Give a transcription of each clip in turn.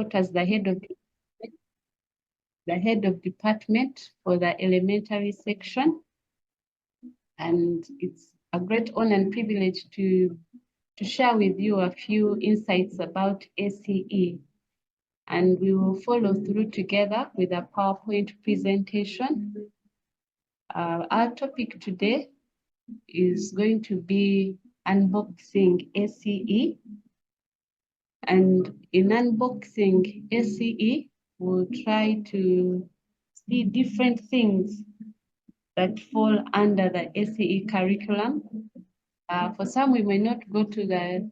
report as the head of department for the elementary section. And it's a great honor and privilege to share with you a few insights about ACE. And we will follow through together with a PowerPoint presentation. Our topic today is going to be unboxing ACE. And in unboxing ACE, we'll try to see different things that fall under the ACE curriculum. For some, we may not go to the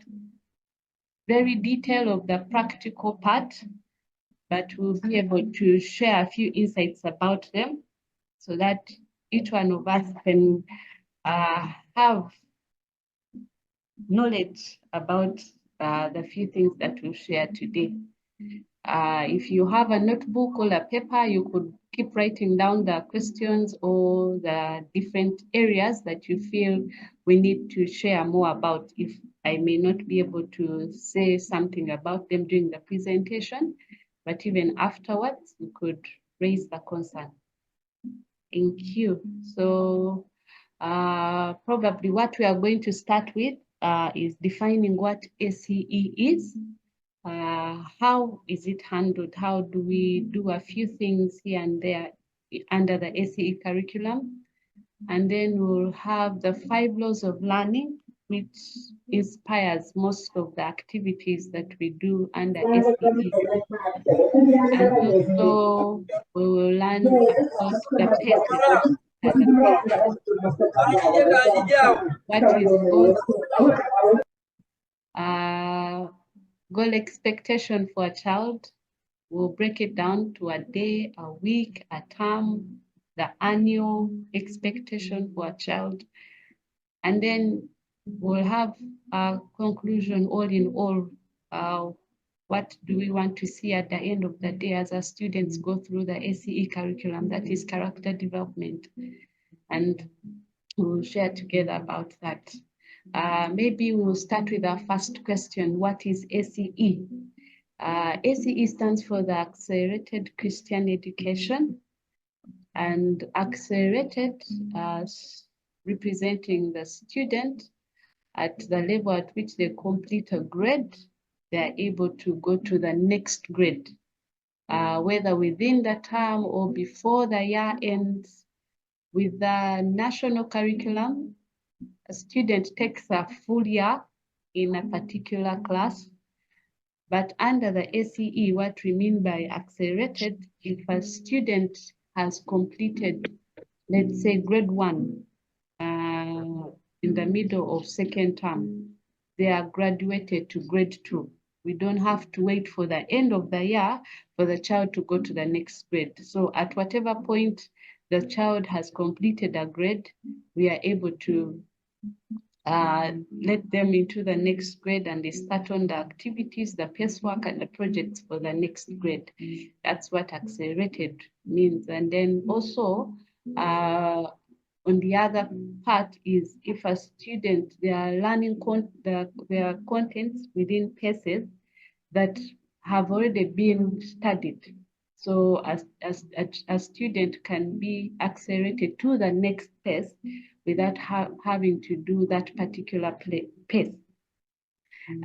very detail of the practical part, but we'll be able to share a few insights about them so that each one of us can have knowledge about the few things that we'll share today. If you have a notebook or a paper, you could keep writing down the questions or the different areas that you feel we need to share more about. If I may not be able to say something about them during the presentation, but even afterwards, you could raise the concern. Thank you. So probably what we are going to start with is defining what ACE is. How is it handled? How do we do a few things here and there under the ACE curriculum? And then we'll have the 5 laws of learning, which inspires most of the activities that we do under ACE. And also we will learn about the PACE. What is goal expectation for a child? We'll break it down to a day, a week, a term, the annual expectation for a child. And then we'll have a conclusion, all in all, what do we want to see at the end of the day as our students go through the ACE curriculum, that is character development. And we'll share together about that. Maybe we'll start with our first question. What is ACE? ACE stands for the Accelerated Christian Education, and accelerated representing the student at the level at which they complete a grade, they are able to go to the next grade, whether within the term or before the year ends. With the national curriculum, a student takes a full year in a particular class. But under the ACE, what we mean by accelerated, if a student has completed, let's say, grade 1 in the middle of second term, they are graduated to grade 2. We don't have to wait for the end of the year for the child to go to the next grade. So at whatever point the child has completed a grade, we are able to let them into the next grade, and they start on the activities, the PACE work, and the projects for the next grade. That's what accelerated means. And then also, on the other part is if a student, they are learning their contents within PACEs that have already been studied. So a student can be accelerated to the next PACE without having to do that particular PACE.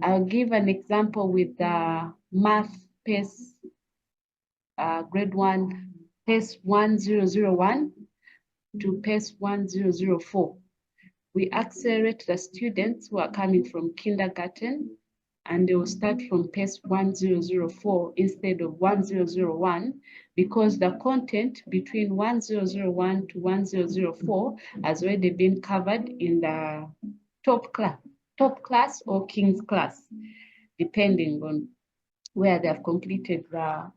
I'll give an example with the math PACE, grade 1, PACE 1001 to PACE 1004. We accelerate the students who are coming from kindergarten, and they will start from PACE 1004 instead of 1001, because the content between 1001 to 1004 has already been covered in the top class or King's class, depending on where they have completed the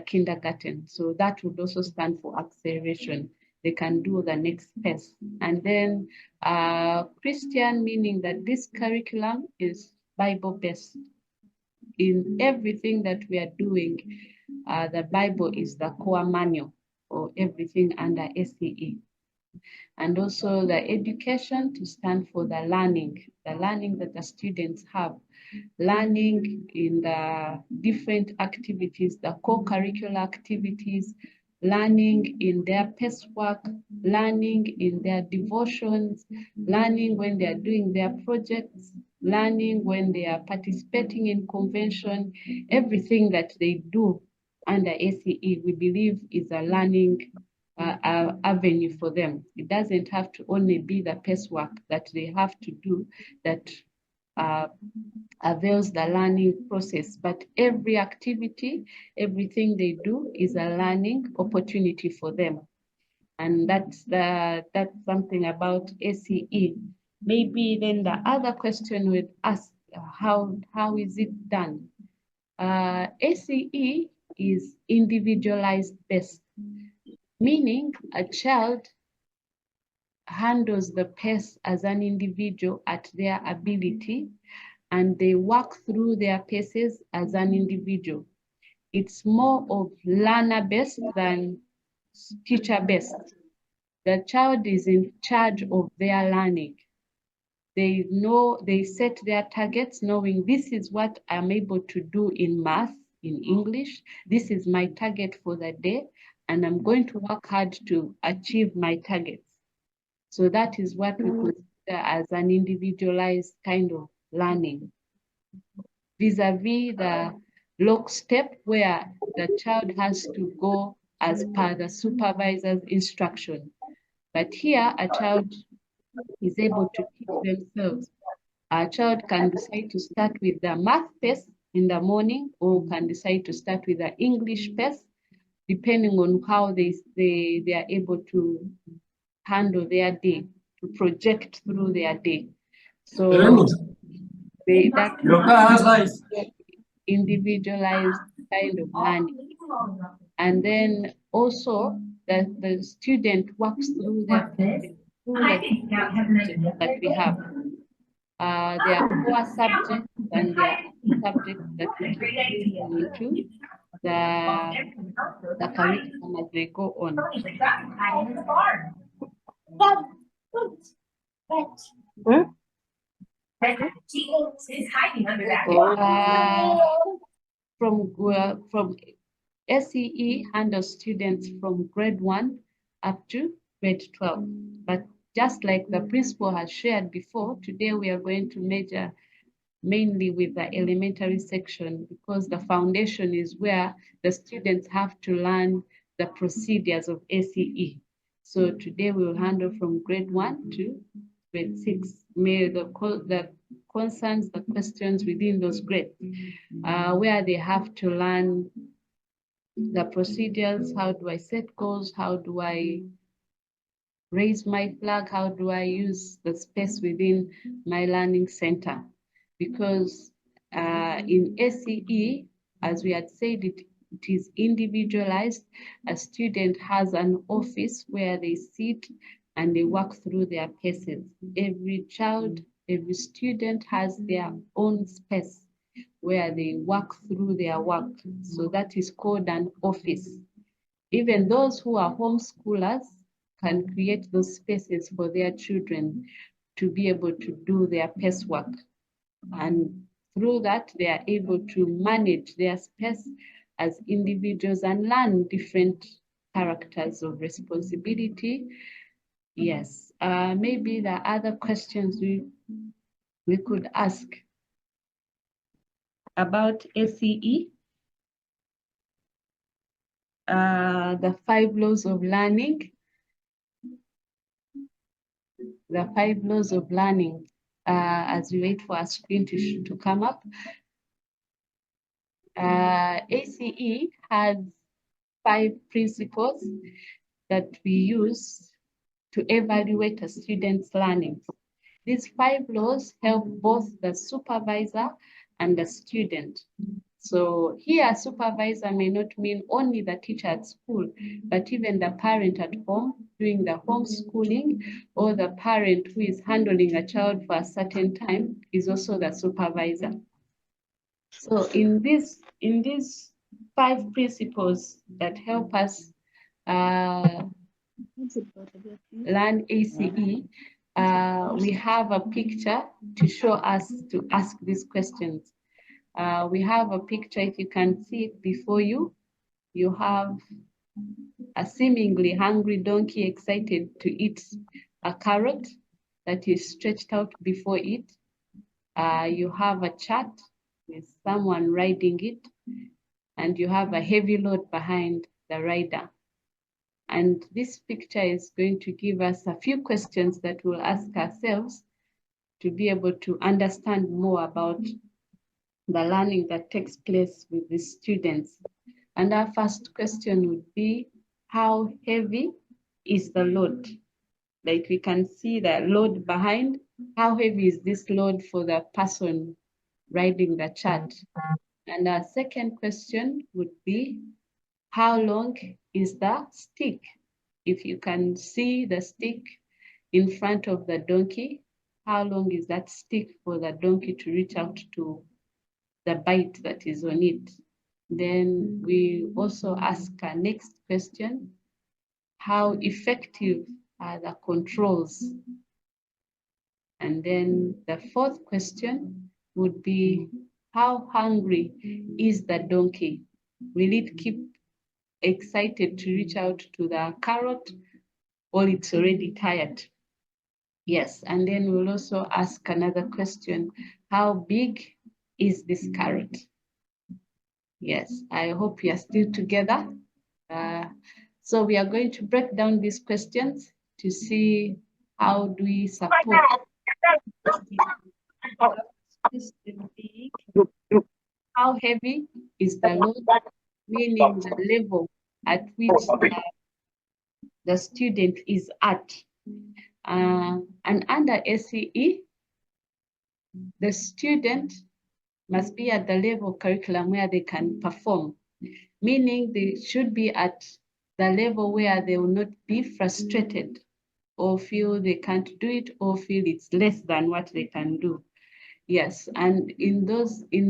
kindergarten. So that would also stand for acceleration. They can do the next PACE. And then Christian, meaning that this curriculum is Bible-based. In everything that we are doing, the Bible is the core manual for everything under ACE. And also the education to stand for the learning that the students have, learning in the different activities, the co-curricular activities, learning in their PES work, learning in their devotions, learning when they are doing their projects, learning when they are participating in convention. Everything that they do under ACE, we believe is a learning avenue for them. It doesn't have to only be the PES work that they have to do that avails the learning process, but every activity, everything they do is a learning opportunity for them. And that's something about ACE. Maybe then the other question would ask, how is it done? ACE is individualized based, meaning a child handles the PES as an individual at their ability, and they work through their PESs as an individual. It's more of learner-based than teacher-based. The child is in charge of their learning. They know, they set their targets knowing this is what I'm able to do in math, in English. This is my target for the day, and I'm going to work hard to achieve my targets. So that is what we consider as an individualized kind of learning, vis-a-vis the lockstep where the child has to go as per the supervisor's instruction. But here, a child is able to teach themselves. A child can decide to start with the math PES in the morning, or can decide to start with the English PES, depending on how they are able to handle their day, to project through their day. So that individualized kind of learning. And then also the student works through their that we have. Their core subjects and their subjects that we into the curriculum as they go on. From SEE handles students from grade 1 up to grade 12. But just like the principal has shared before, today we are going to measure mainly with the elementary section, because the foundation is where the students have to learn the procedures of ACE. So today we will handle from grade 1 to grade 6. May the concerns, the questions within those grades, where they have to learn the procedures. How do I set goals? How do I raise my flag? How do I use the space within my learning center? Because in ACE, as we had said, it is individualized. A student has an office where they sit and they work through their PESs. Every child, every student has their own space where they work through their work. So that is called an office. Even those who are homeschoolers can create those spaces for their children to be able to do their PES work. And through that, they are able to manage their space as individuals and learn different characters of responsibility. Yes, maybe the other questions we could ask about ACE, the 5 laws of learning. The 5 laws of learning, as we wait for our screen to come up. ACE has 5 principles that we use to evaluate a student's learning. These 5 laws help both the supervisor and the student. So here, supervisor may not mean only the teacher at school, but even the parent at home doing the homeschooling, or the parent who is handling a child for a certain time is also the supervisor. So in these 5 principles that help us Learn ACE, we have a picture to show us to ask these questions. We have a picture, if you can see it before you, you have a seemingly hungry donkey excited to eat a carrot that is stretched out before it. You have a chart with someone riding it, and you have a heavy load behind the rider. And this picture is going to give us a few questions that we'll ask ourselves to be able to understand more about the learning that takes place with the students. And our first question would be, how heavy is the load? Like we can see the load behind. How heavy is this load for the person riding the chart? And our second question would be, how long is the stick? If you can see the stick in front of the donkey, how long is that stick for the donkey to reach out to the bite that is on it? Then we also ask our next question, how effective are the controls? And then the fourth question would be, how hungry is the donkey? Will it keep excited to reach out to the carrot, or it's already tired? Yes, and then we'll also ask another question, how big is this carrot? Yes, I hope you are still together. So we are going to break down these questions to see how do we support how heavy is the load, meaning the level at which the student is at. And under ACE, the student must be at the level of curriculum where they can perform, meaning they should be at the level where they will not be frustrated or feel they can't do it or feel it's less than what they can do. Yes, and in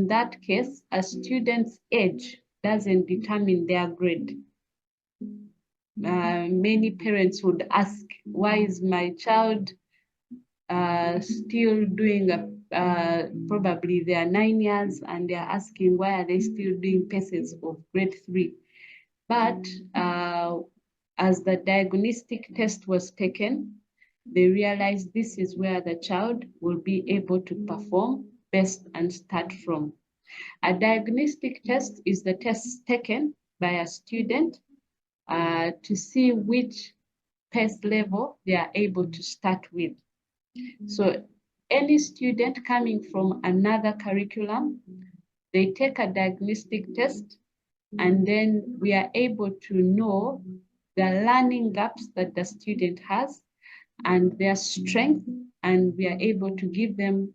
that case, a student's age doesn't determine their grade. Many parents would ask, why is my child still doing probably they are 9 years and they're asking why are they still doing paces of grade 3? But as the diagnostic test was taken, they realized this is where the child will be able to perform best and start from. A diagnostic test is the test taken by a student to see which pace level they are able to start with. So any student coming from another curriculum, they take a diagnostic test, and then we are able to know the learning gaps that the student has and their strength, and we are able to give them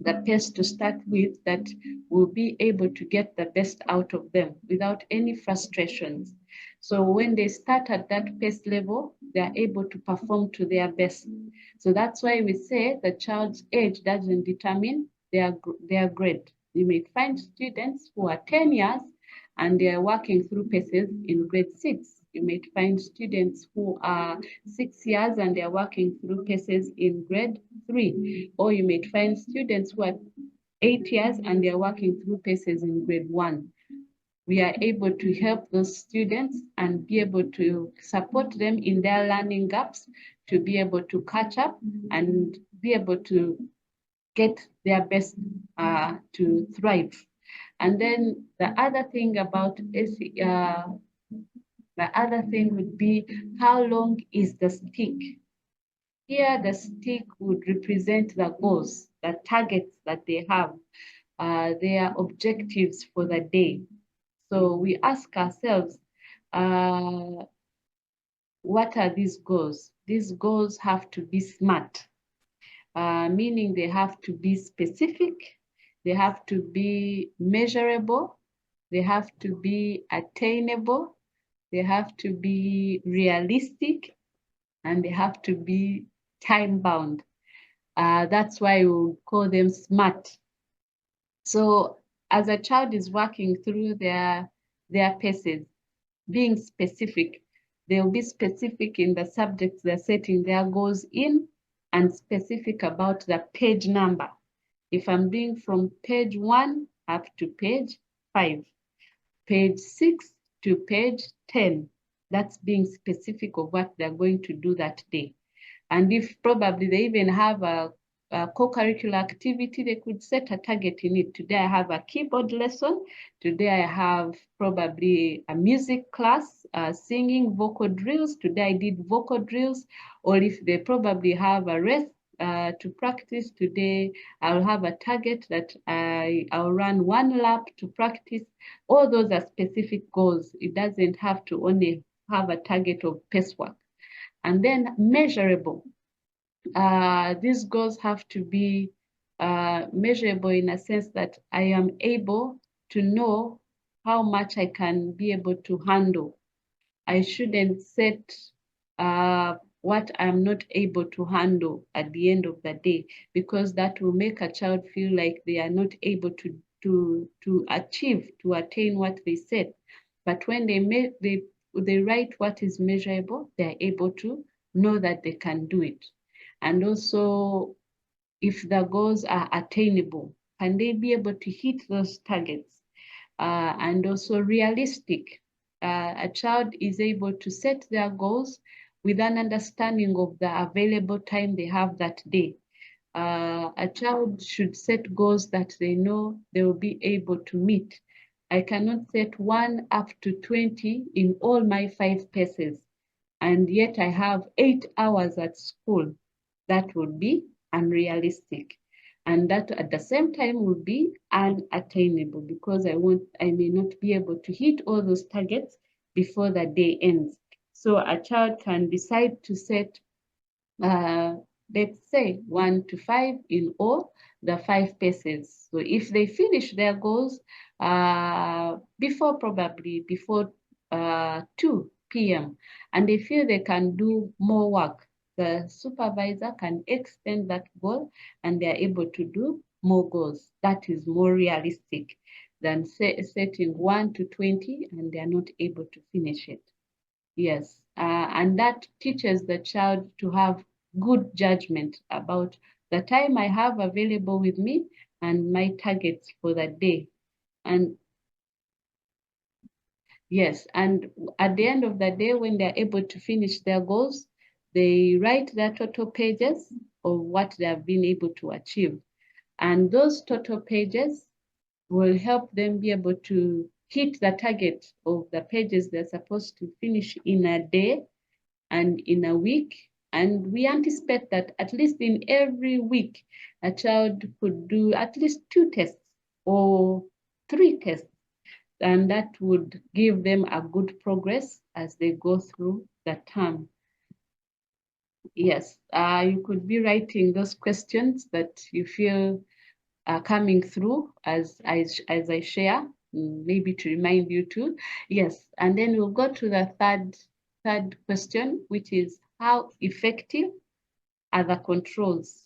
the pace to start with that will be able to get the best out of them without any frustrations. So when they start at that pace level, they are able to perform to their best. So that's why we say the child's age doesn't determine their grade. You may find students who are 10 years and they are working through paces in grade 6. You may find students who are 6 years and they are working through paces in grade 3. Or you may find students who are 8 years and they are working through paces in grade 1. We are able to help those students and be able to support them in their learning gaps to be able to catch up and be able to get their best to thrive. And then the other thing about the other thing would be, how long is the stick? Here, the stick would represent the goals, the targets that they have, their objectives for the day. So we ask ourselves, what are these goals? These goals have to be SMART, meaning they have to be specific, they have to be measurable, they have to be attainable, they have to be realistic, and they have to be time-bound. That's why we call them SMART. So as a child is working through their paces, being specific, they'll be specific in the subjects they're setting their goals in, and specific about the page number. If I'm doing from page 1 up to page 5, page 6 to page 10, that's being specific of what they're going to do that day. And if probably they even have a co-curricular activity, they could set a target in it. Today I have a keyboard lesson. Today I have probably a music class, singing vocal drills. Today I did vocal drills. Or if they probably have a race to practice, today I'll have a target that I'll run 1 lap to practice. All those are specific goals. It doesn't have to only have a target of pace work. And then measurable. These goals have to be measurable in a sense that I am able to know how much I can be able to handle. I shouldn't set what I'm not able to handle at the end of the day, because that will make a child feel like they are not able to attain what they set. But when they write what is measurable, they're able to know that they can do it. And also, if the goals are attainable, can they be able to hit those targets? And also realistic. A child is able to set their goals with an understanding of the available time they have that day. A child should set goals that they know they will be able to meet. I cannot set 1 up to 20 in all my 5 paces, and yet I have 8 hours at school. That would be unrealistic. And that at the same time would be unattainable, because I may not be able to hit all those targets before the day ends. So a child can decide to set, let's say 1 to 5 in all the 5 paces. So if they finish their goals before 2 p.m. and they feel they can do more work, the supervisor can extend that goal and they are able to do more goals. That is more realistic than setting 1 to 20 and they are not able to finish it. Yes, and that teaches the child to have good judgment about the time I have available with me and my targets for the day. And yes, and at the end of the day, when they're able to finish their goals, they write their total pages of what they have been able to achieve. And those total pages will help them be able to hit the target of the pages they're supposed to finish in a day and in a week. And we anticipate that at least in every week, a child could do at least 2 tests or 3 tests. And that would give them a good progress as they go through the term. Yes, you could be writing those questions that you feel are coming through as I share, maybe to remind you too. Yes, and then we'll go to the third question, which is how effective are the controls?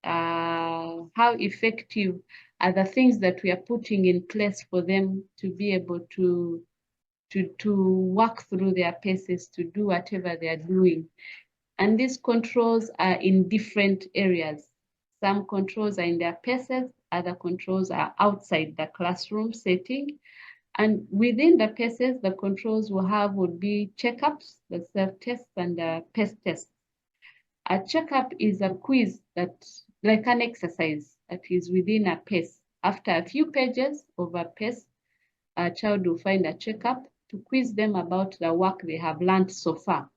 How effective are the things that we are putting in place for them to be able to work through their paces, to do whatever they are doing? And these controls are in different areas. Some controls are in their paces, other controls are outside the classroom setting. And within the paces, the controls would be checkups, the self-tests, and the pace tests. A checkup is a quiz that's like an exercise that is within a pace. After a few pages of a pace, a child will find a checkup to quiz them about the work they have learned so far.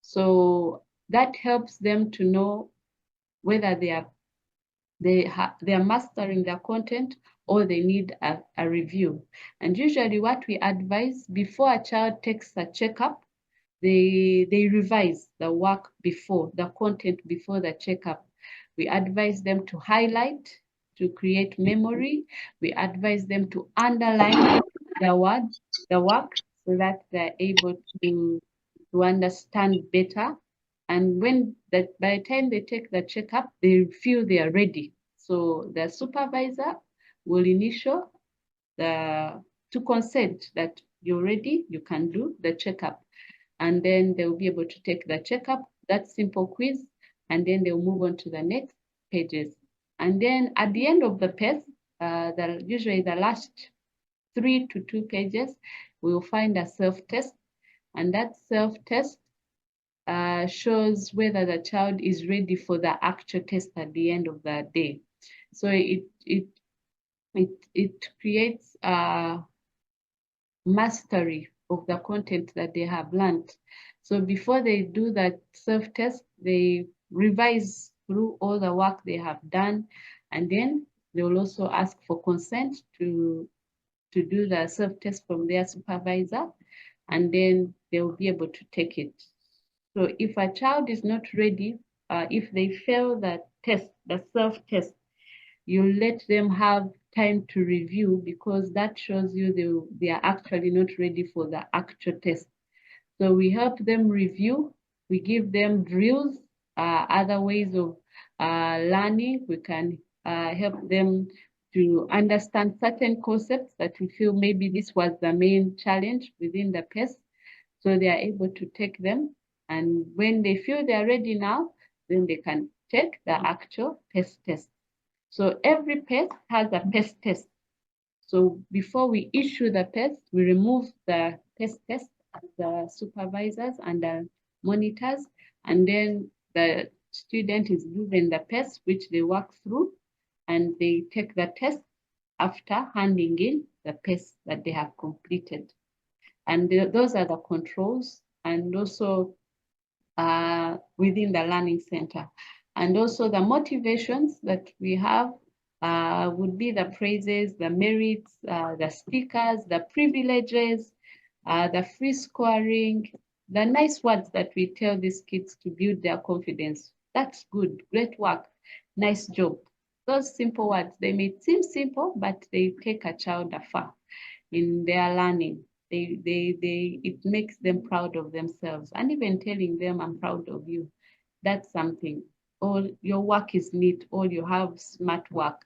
So that helps them to know whether they are mastering their content or they need a review. And usually what we advise before a child takes a checkup, they revise the work before, the content before the checkup. We advise them to highlight, to create memory. We advise them to underline the work, so that they're able to understand better. And by the time they take the checkup, they feel they are ready. So the supervisor will initiate to consent that you're ready, you can do the checkup. and then they'll be able to take the checkup, that simple quiz, and then they'll move on to the next pages. And then at the end of the PES, usually the last 3 to 2 pages, we will find a self-test, and that self-test shows whether the child is ready for the actual test at the end of the day. So it creates a mastery of the content that they have learned. So before they do that self-test, they revise through all the work they have done, and then they will also ask for consent to do the self-test from their supervisor, and then they will be able to take it. So if a child is not ready, if they fail the test, the self-test, you let them have time to review, because that shows you they are actually not ready for the actual test. So we help them review, we give them drills, other ways of learning. We can help them to understand certain concepts that we feel maybe this was the main challenge within the PES. So they are able to take them. And when they feel they're ready now, then they can take the actual PES test. So every PES has a PES test. So before we issue the PES, we remove the PES test, the supervisors and the monitors, and then the student is given the PES, which they work through, and they take the test after handing in the PES that they have completed. And those are the controls, and also within the Learning Center. And also the motivations that we have would be the praises, the merits, the stickers, the privileges, the free scoring, the nice words that we tell these kids to build their confidence. That's good, great work, nice job. Those simple words, they may seem simple, but they take a child afar in their learning. It makes them proud of themselves, and even telling them, I'm proud of you. That's something. Or your work is neat, or you have smart work.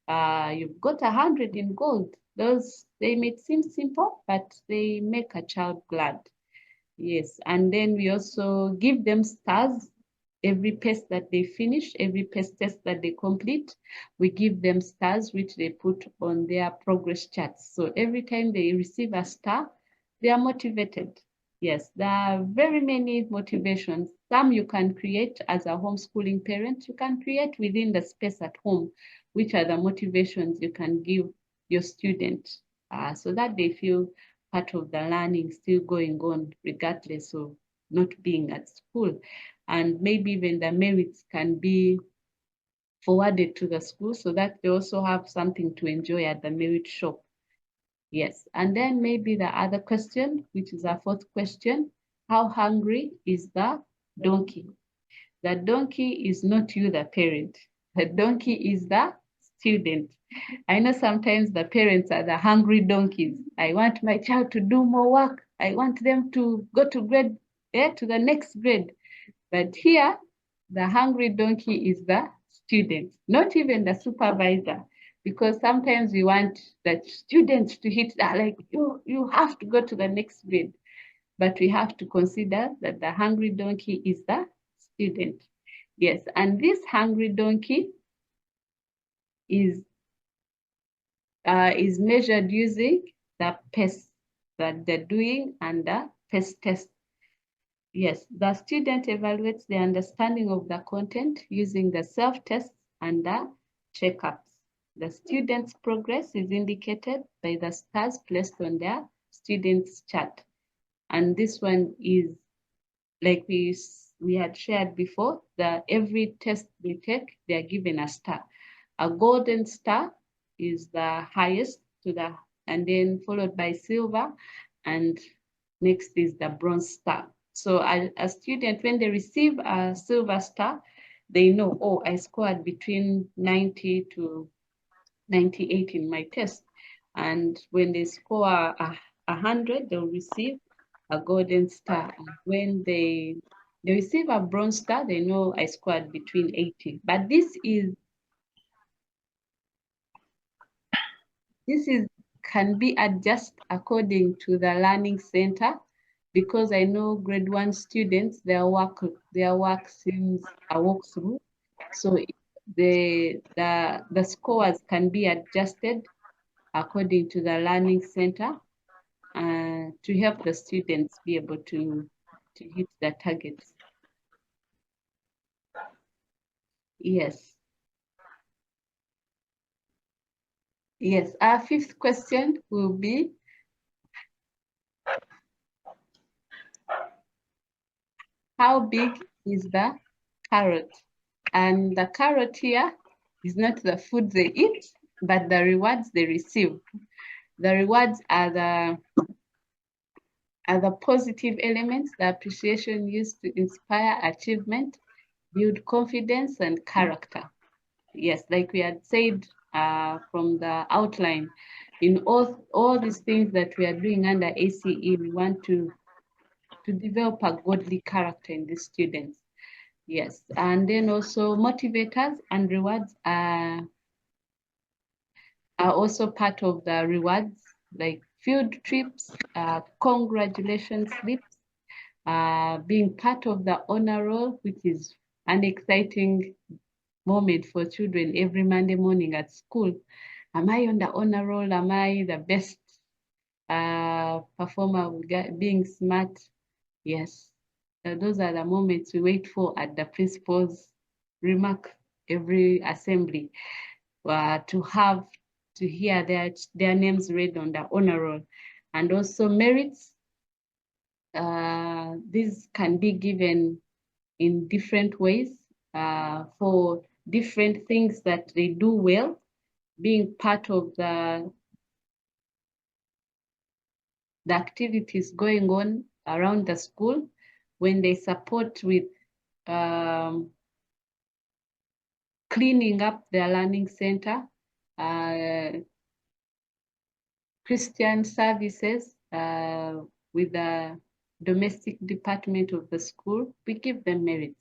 You've got 100 in gold. Those, they may seem simple, but they make a child glad. Yes, and then we also give them stars. Every PES that they finish, every PES test that they complete, we give them stars, which they put on their progress charts. So every time they receive a star, they are motivated. Yes, there are very many motivations. Some you can create as a homeschooling parent. You can create within the space at home, which are the motivations you can give your student, so that they feel part of the learning still going on, regardless of not being at school. And maybe even the merits can be forwarded to the school so that they also have something to enjoy at the merit shop. Yes, and then maybe the other question, which is our fourth question, how hungry is the donkey? The donkey is not you, the parent. The donkey is the student. I know sometimes the parents are the hungry donkeys. I want my child to do more work. I want them to go to to the next grade. But here, the hungry donkey is the student, not even the supervisor, because sometimes we want the students to hit that, like, you have to go to the next grade. But we have to consider that the hungry donkey is the student. Yes, and this hungry donkey is measured using the PES that they're doing and the PES test. Yes, the student evaluates the understanding of the content using the self-tests and the checkups. The student's progress is indicated by the stars placed on their student's chart. And this one is, like we had shared before, that every test they take, they are given a star. A golden star is the highest and then followed by silver, and next is the bronze star. So a student, when they receive a silver star, they know, oh, I scored between 90 to 98 in my test. And when they score 100, they'll receive a golden star. And when they receive a bronze star, they know I scored between 80. But this can be adjusted according to the learning center, because I know grade 1 students, their work seems a walkthrough. So the scores can be adjusted according to the learning center to help the students be able to hit the targets. Yes. Yes, our fifth question will be, how big is the carrot? And the carrot here is not the food they eat, but the rewards they receive. The rewards are the positive elements, the appreciation used to inspire achievement, build confidence and character. Yes, like we had said from the outline, in all these things that we are doing under ACE, we want to develop a godly character in the students. Yes, and then also motivators and rewards are also part of the rewards, like field trips, congratulations slips, being part of the honor roll, which is an exciting moment for children every Monday morning at school. Am I on the honor roll? Am I the best performer? Being smart? Yes. Those are the moments we wait for at the principal's remark every assembly to hear their names read on the honor roll. And also merits. These can be given in different ways for different things that they do well, being part of the activities going on around the school, when they support with cleaning up their learning center, Christian services with the domestic department of the school, we give them merits.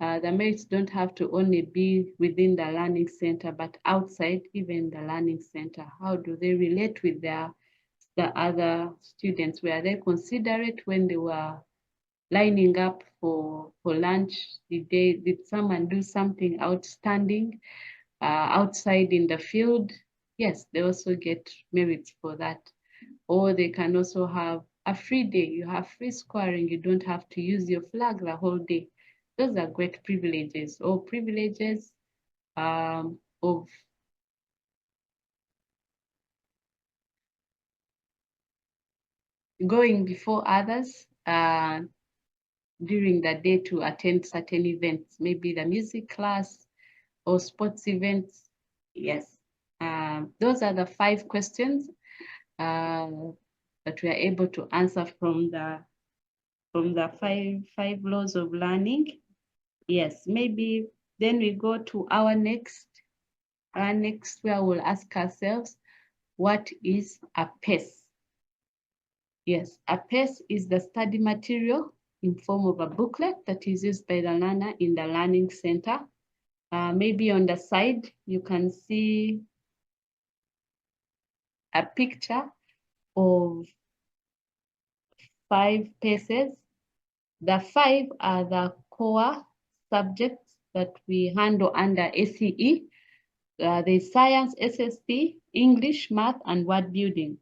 The merits don't have to only be within the learning center, but outside even the learning center. How do they relate with the other students? Were they considerate when they were lining up for lunch? Did someone do something outstanding outside in the field? Yes, they also get merits for that. Or they can also have a free day. You have free scoring. You don't have to use your flag the whole day. Those are great privileges, or privileges of going before others during the day to attend certain events, maybe the music class or sports events. Yes, those are the 5 questions that we are able to answer from the five laws of learning. Yes, maybe then we go to our next where we'll ask ourselves, what is a PACE? Yes, a PACE is the study material in form of a booklet that is used by the learner in the learning center. Maybe on the side, you can see a picture of 5 PACEs. The 5 are the core subjects that we handle under ACE. There's science, SST, English, math, and word building.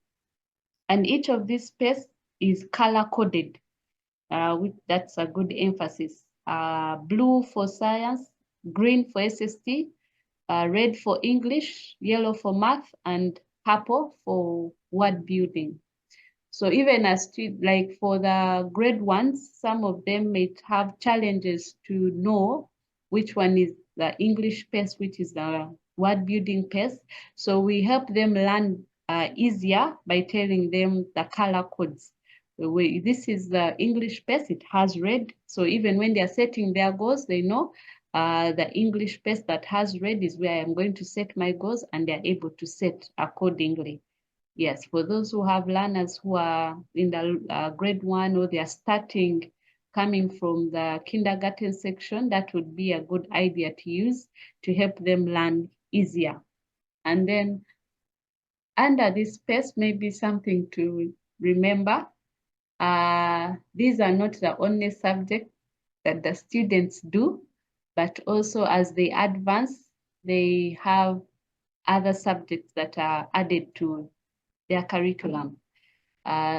And each of these PACEs is color-coded. That's a good emphasis. Blue for science, green for SST, red for English, yellow for math, and purple for word building. So even like for the grade 1s, some of them may have challenges to know which one is the English PACE, which is the word building PACE. So we help them learn easier by telling them the color codes. This is the English PACE, it has red. So even when they're setting their goals, they know the English PACE that has red is where I'm going to set my goals, and they're able to set accordingly. Yes, for those who have learners who are in the grade 1, or they are coming from the kindergarten section, that would be a good idea to use to help them learn easier. And then under this PACE, maybe something to remember These are not the only subjects that the students do, but also as they advance, they have other subjects that are added to their curriculum.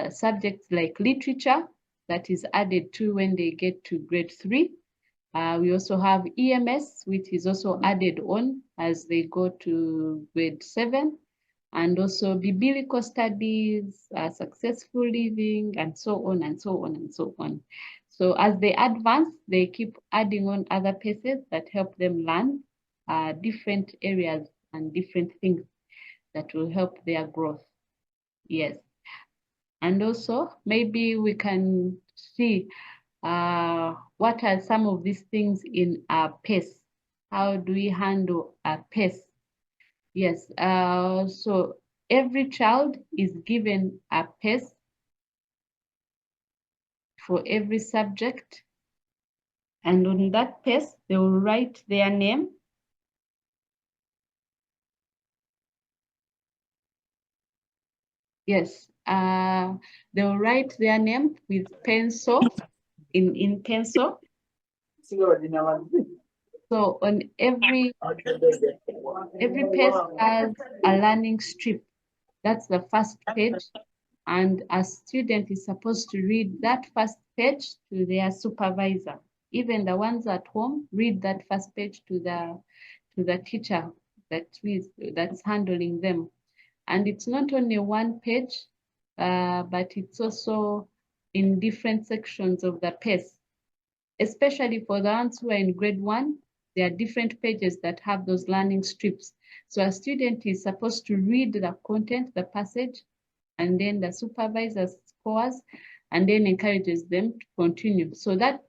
Subjects like literature, that is added to when they get to grade 3. We also have EMS, which is also added on as they go to grade 7. And also biblical studies, successful living, and so on and so on and so on. So as they advance, they keep adding on other pieces that help them learn different areas and different things that will help their growth. Yes. And also maybe we can see what are some of these things in our PACE? How do we handle a PACE? Yes, so every child is given a PACE for every subject. And on that PACE, they will write their name. Yes, they will write their name with pencil, in pencil. So on every PACE has a learning strip. That's the first page. And a student is supposed to read that first page to their supervisor. Even the ones at home, read that first page to the teacher that's handling them. And it's not only one page, but it's also in different sections of the PACE. Especially for the ones who are in grade 1, there are different pages that have those learning strips. So a student is supposed to read the content, the passage, and then the supervisor scores and then encourages them to continue. So that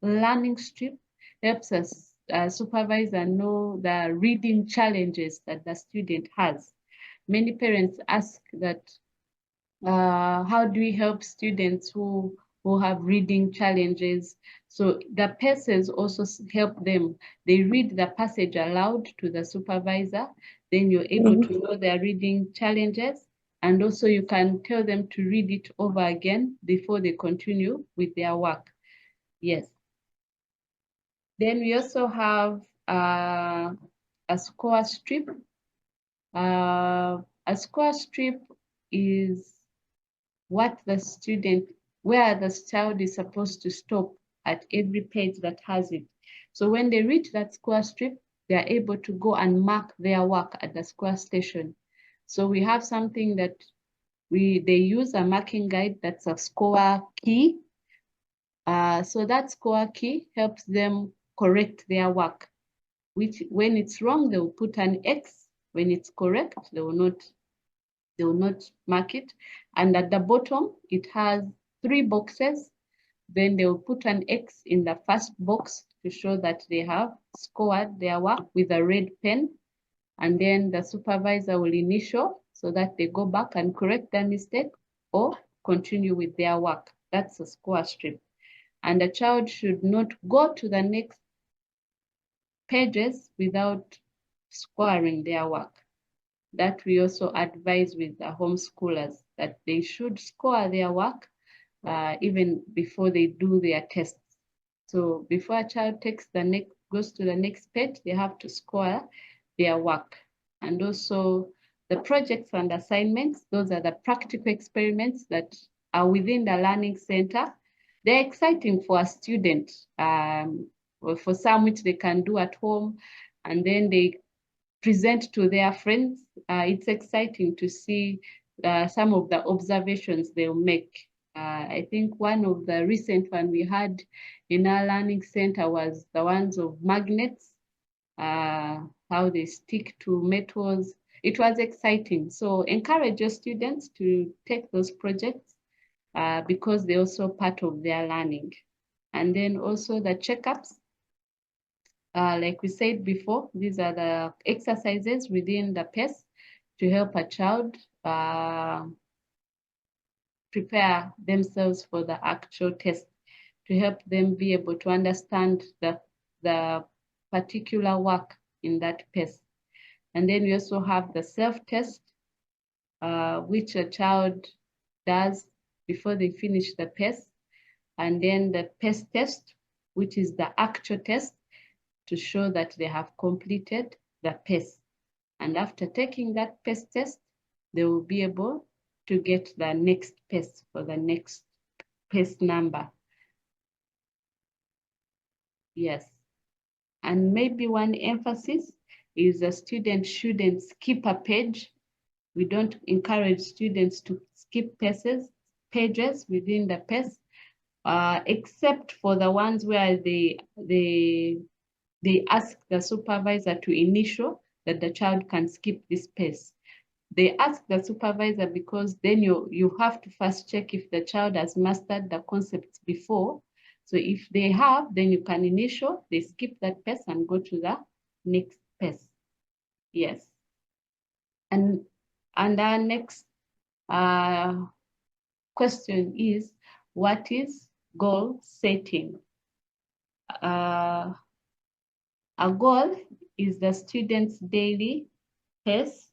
learning strip helps us supervisor know the reading challenges that the student has. Many parents ask that, how do we help students who have reading challenges? So the PACEs also help them. They read the passage aloud to the supervisor, then you're able to know their reading challenges, and also you can tell them to read it over again before they continue with their work. Yes. Then we also have a score strip. A score strip is what the student, where the child is supposed to stop at every page that has it. So when they reach that score strip, they are able to go and mark their work at the score station. So we have something that they use a marking guide that's a score key. So that score key helps them correct their work, which when it's wrong, they will put an X. When it's correct, they will not mark it. And at the bottom, it has 3 boxes. Then they will put an X in the first box to show that they have scored their work with a red pen. And then the supervisor will initial so that they go back and correct their mistake or continue with their work. That's a score strip. And the child should not go to the next pages without scoring their work. That we also advise with the homeschoolers that they should score their work even before they do their tests. So before a child goes to the next page, they have to score their work. And also the projects and assignments, those are the practical experiments that are within the learning center. They're exciting for a student, or for some which they can do at home, and then they present to their friends. It's exciting to see some of the observations they'll make. I think one of the recent one we had in our learning center was the ones of magnets, how they stick to metals. It was exciting. So encourage your students to take those projects because they're also part of their learning. And then also the checkups. Like we said before, these are the exercises within the PACE to help a child prepare themselves for the actual test, to help them be able to understand the particular work in that PACE. And then we also have the self-test, which a child does before they finish the PACE, and then the PACE test, which is the actual test to show that they have completed the PACE. And after taking that PACE test, they will be able to get the next PACE for the next PACE number. Yes. And maybe one emphasis is a student shouldn't skip a page. We don't encourage students to skip pages within the PACE, except for the ones where they ask the supervisor to initial that the child can skip this PACE. They ask the supervisor because then you have to first check if the child has mastered the concepts before. So if they have, then you can initial, they skip that PACE and go to the next PACE. Yes. And our next question is, what is goal setting? A goal is the student's daily PACE.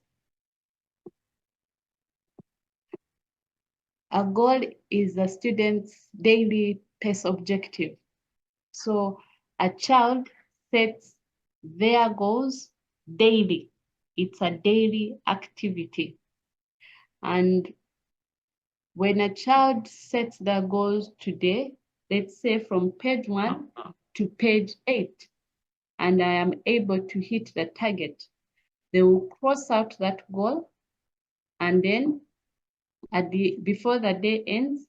A goal is the student's daily PACE objective. So a child sets their goals daily. It's a daily activity. And when a child sets their goals today, let's say from page 1 to page 8, and I am able to hit the target, they will cross out that goal, and then before the day ends,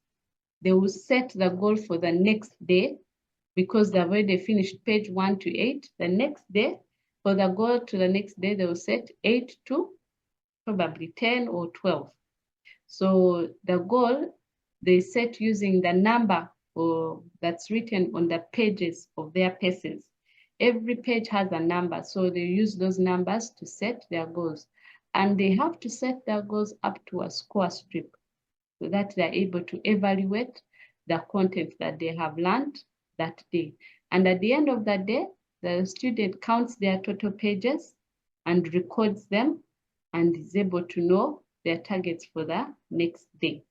they will set the goal for the next day, because they've already finished page 1 to 8. The next day, for the goal to the next day, they will set 8 to probably 10 or 12. So the goal they set using the number that's written on the pages of their PACEs. Every page has a number, so they use those numbers to set their goals. And they have to set their goals up to a score strip so that they're able to evaluate the content that they have learned that day. And at the end of the day, the student counts their total pages and records them and is able to know their targets for the next day.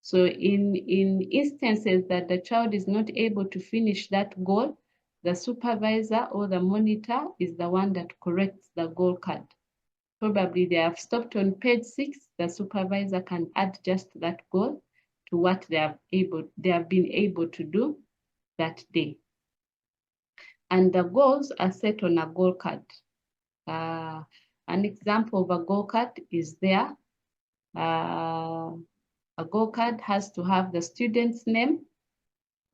So in instances that the child is not able to finish that goal, the supervisor or the monitor is the one that corrects the goal card. Probably they have stopped on page 6, the supervisor can add just that goal to what they have been able to do that day. And the goals are set on a goal card. An example of a goal card is there. A goal card has to have the student's name.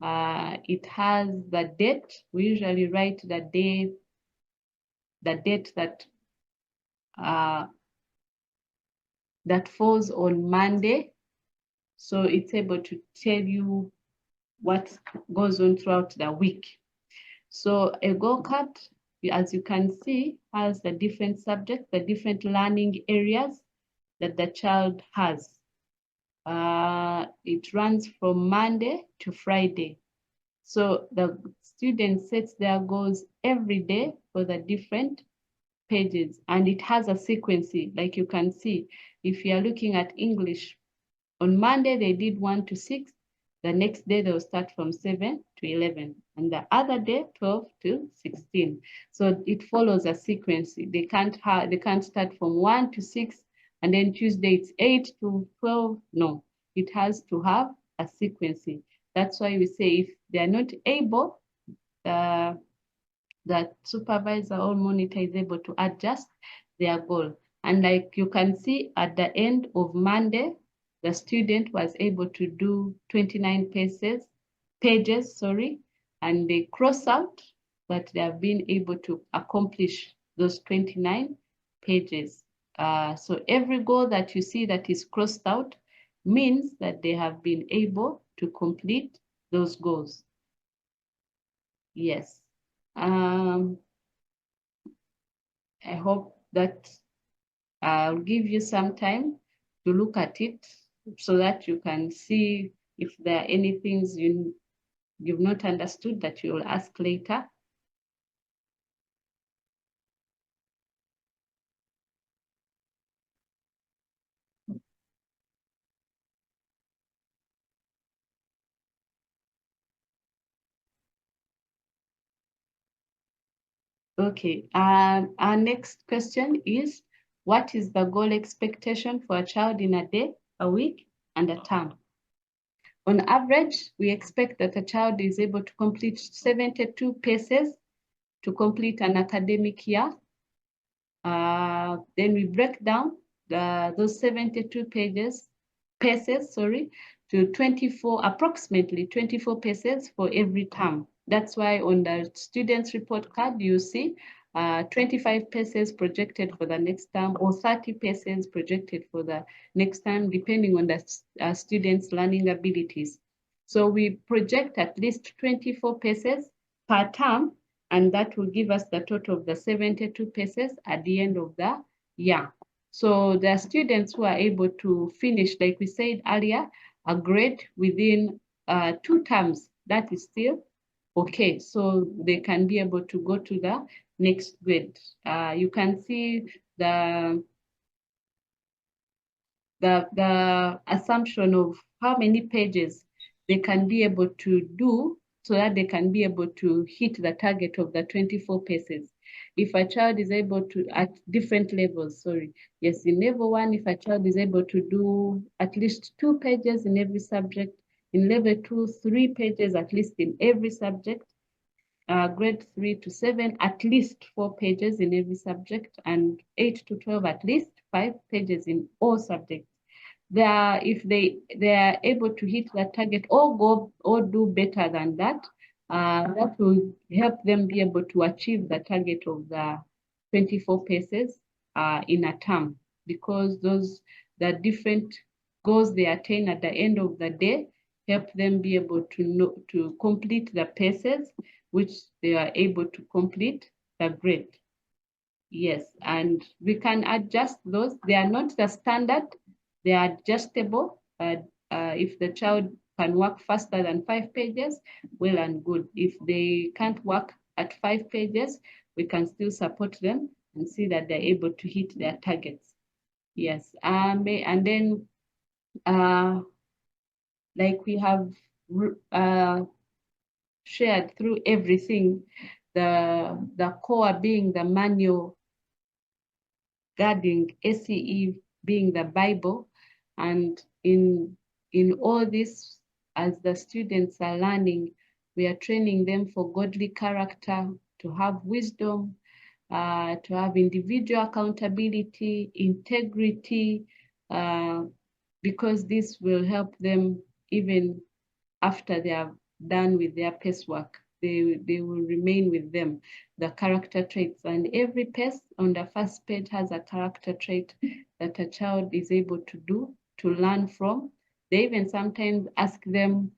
It has the date. We usually write the date that falls on Monday. So it's able to tell you what goes on throughout the week. So a goal card, as you can see, has the different subjects, the different learning areas that the child has. It runs from Monday to Friday. So the student sets their goals every day for the different pages, and it has a sequence. Like you can see, if you are looking at English, on Monday they did 1 to 6. The next day they'll start from 7 to 11, and the other day 12 to 16. So it follows a sequence. They can't start from 1 to 6 and then Tuesday it's 8 to 12. No, it has to have a sequence. That's why we say if they are not able, that supervisor or monitor is able to adjust their goal. And like you can see at the end of Monday, the student was able to do 29 pages, and they cross out that they have been able to accomplish those 29 pages. So every goal that you see that is crossed out means that they have been able to complete those goals. Yes. I hope that I'll give you some time to look at it so that you can see if there are any things you've not understood that you will ask later. Okay, our next question is, what is the goal expectation for a child in a day, a week, and a term? On average, we expect that a child is able to complete 72 paces to complete an academic year. Then we break down those 72 paces, to 24, approximately 24 paces for every term. That's why on the student's report card, you see 25 paces projected for the next term, or 30 paces projected for the next term, depending on the student's learning abilities. So we project at least 24 paces per term, and that will give us the total of the 72 paces at the end of the year. So the students who are able to finish, like we said earlier, a grade within 2 terms, that is still okay. So they can be able to go to the next grade. You can see the assumption of how many pages they can be able to do so that they can be able to hit the target of the 24 paces. If a child is able to, at different levels, yes, in level 1, if a child is able to do at least 2 pages in every subject, in level 2, 3 pages at least in every subject, grade 3 to 7, at least 4 pages in every subject, and 8 to 12, at least 5 pages in all subjects. If they are able to hit that target or go or do better than that, that will help them be able to achieve the target of the 24 paces in a term, because the different goals they attain at the end of the day help them be able to complete the paces which they are able to complete the grade. Yes, and we can adjust those. They are not the standard, they are adjustable. If the child can work faster than 5 pages, well and good. If they can't work at 5 pages, we can still support them and see that they're able to hit their targets. Yes, and then like we have shared through everything, the core being the manual guarding, ACE being the Bible. And in all this, as the students are learning, we are training them for godly character, to have wisdom, to have individual accountability, integrity, because this will help them even after they are done with their PACE work. They will remain with them, the character traits. And every PACE on the first page has a character trait that a child is able to do, to learn from. They even sometimes ask them,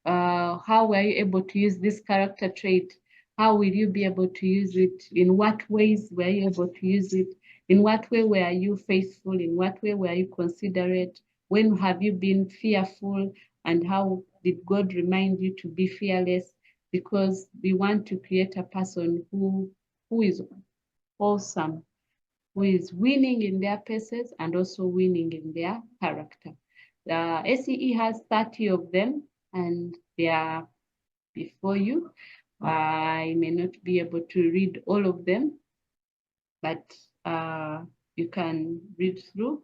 how were you able to use this character trait? How will you be able to use it? In what ways were you able to use it? In what way were you faithful? In what way were you considerate? When have you been fearful? And how did God remind you to be fearless? Because we want to create a person who is wholesome, who is winning in their paces and also winning in their character. The ACE has 30 of them, and they are before you. I may not be able to read all of them, but you can read through.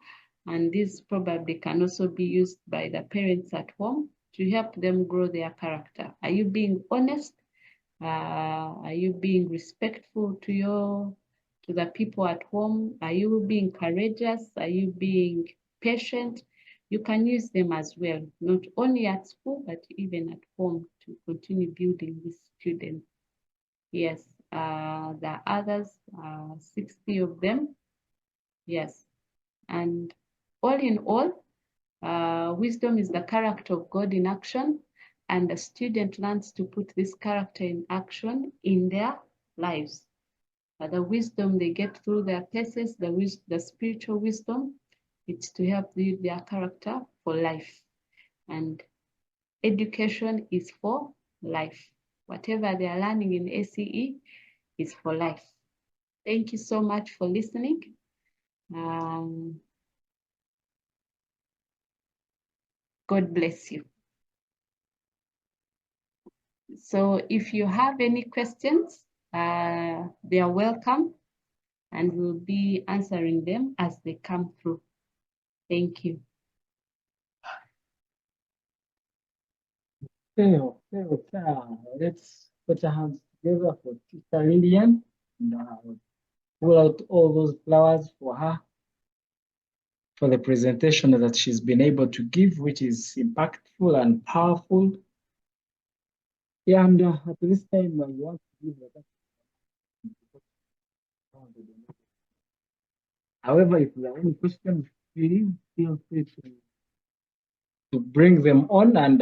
And this probably can also be used by the parents at home to help them grow their character. Are you being honest? Are you being respectful to the people at home? Are you being courageous? Are you being patient? You can use them as well, not only at school, but even at home, to continue building these students. Yes, there are others, 60 of them. Yes, and all in all, wisdom is the character of God in action, and the student learns to put this character in action in their lives. The wisdom they get through their places, the spiritual wisdom, it's to help build their character for life. And education is for life. Whatever they are learning in ACE is for life. Thank you so much for listening. God bless you. So if you have any questions, they are welcome, and we'll be answering them as they come through. Thank you. Let's put our hands together for Sister Lillian and pull out all those flowers for her for the presentation that she's been able to give, which is impactful and powerful. Yeah, and at this time, you want to give the However, if there are any questions, please feel free to bring them on and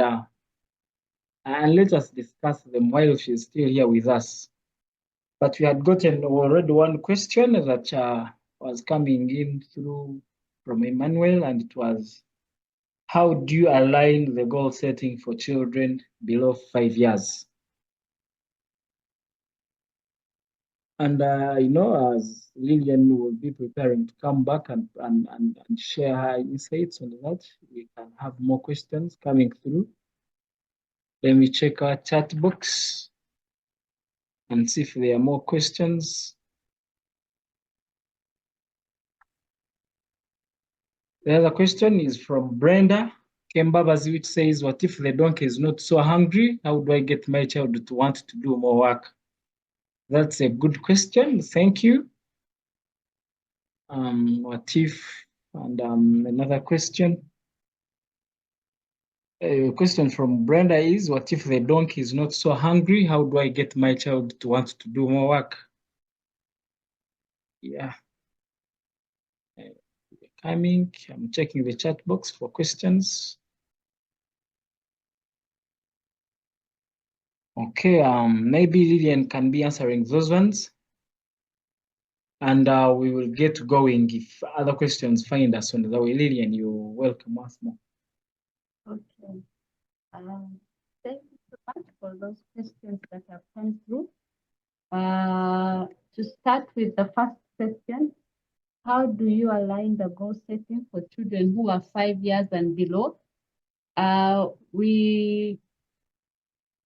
let us discuss them while she's still here with us. But we had gotten already one question that was coming in through from Emmanuel, and it was, how do you align the goal setting for children below 5 years? And as Lillian will be preparing to come back and share her insights on that, we can have more questions coming through. Let me check our chat box and see if there are more questions. The other question is from Brenda Kembabazi, which says, what if the donkey is not so hungry? How do I get my child to want to do more work? That's a good question. Thank you. What if, and another question. A question from Brenda is, what if the donkey is not so hungry? How do I get my child to want to do more work? Yeah. I'm checking the chat box for questions. Okay, maybe Lillian can be answering those ones. And we will get going if other questions find us on the way. Lillian, you're welcome once more. Okay. Thank you so much for those questions that have come through. To start with the first question, how do you align the goal setting for children who are 5 years and below?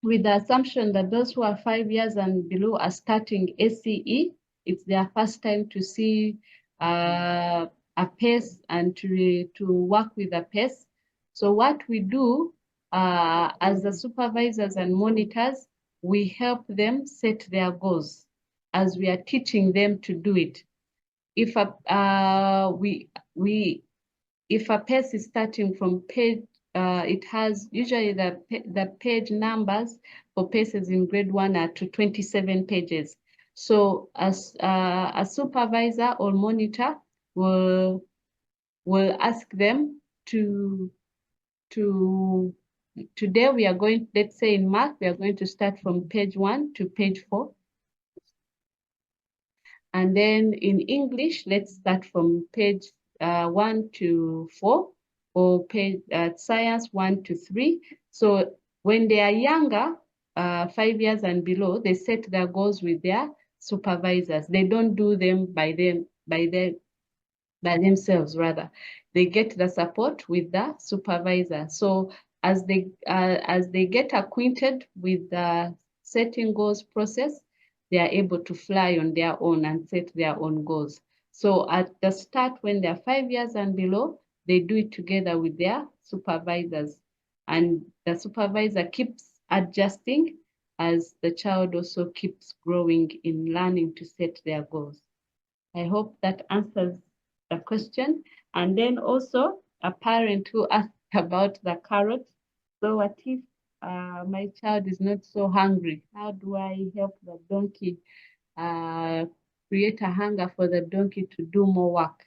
With the assumption that those who are 5 years and below are starting ACE, it's their first time to see a PACE and to work with a PACE. So what we do as the supervisors and monitors, we help them set their goals as we are teaching them to do it. If if a PACE is starting from page, it has usually the page numbers for PACEs in grade 1 are to 27 pages. So as a supervisor or monitor will ask them today we are going, let's say in math, we are going to start from page 1 to page 4. And then in English, let's start from page 1 to 4, or page science 1 to 3. So when they are younger, 5 years and below, they set their goals with their supervisors. They don't do them by themselves, rather. They get the support with the supervisor. So as they get acquainted with the setting goals process, they are able to fly on their own and set their own goals. So at the start, when they're 5 years and below, they do it together with their supervisors. And the supervisor keeps adjusting as the child also keeps growing in learning to set their goals. I hope that answers the question. And then also a parent who asked about the carrot. So what if my child is not so hungry? How do I help the donkey create a hunger for the donkey to do more work?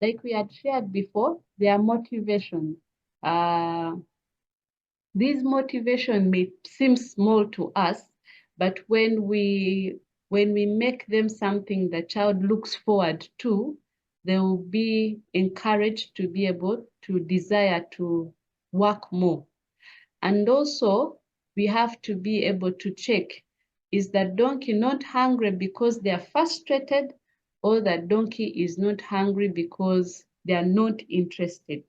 Like we had shared before, their motivation. This motivation may seem small to us, but when we make them something the child looks forward to, they will be encouraged to be able to desire to work more. And also, we have to be able to check, is the donkey not hungry because they are frustrated, or the donkey is not hungry because they are not interested?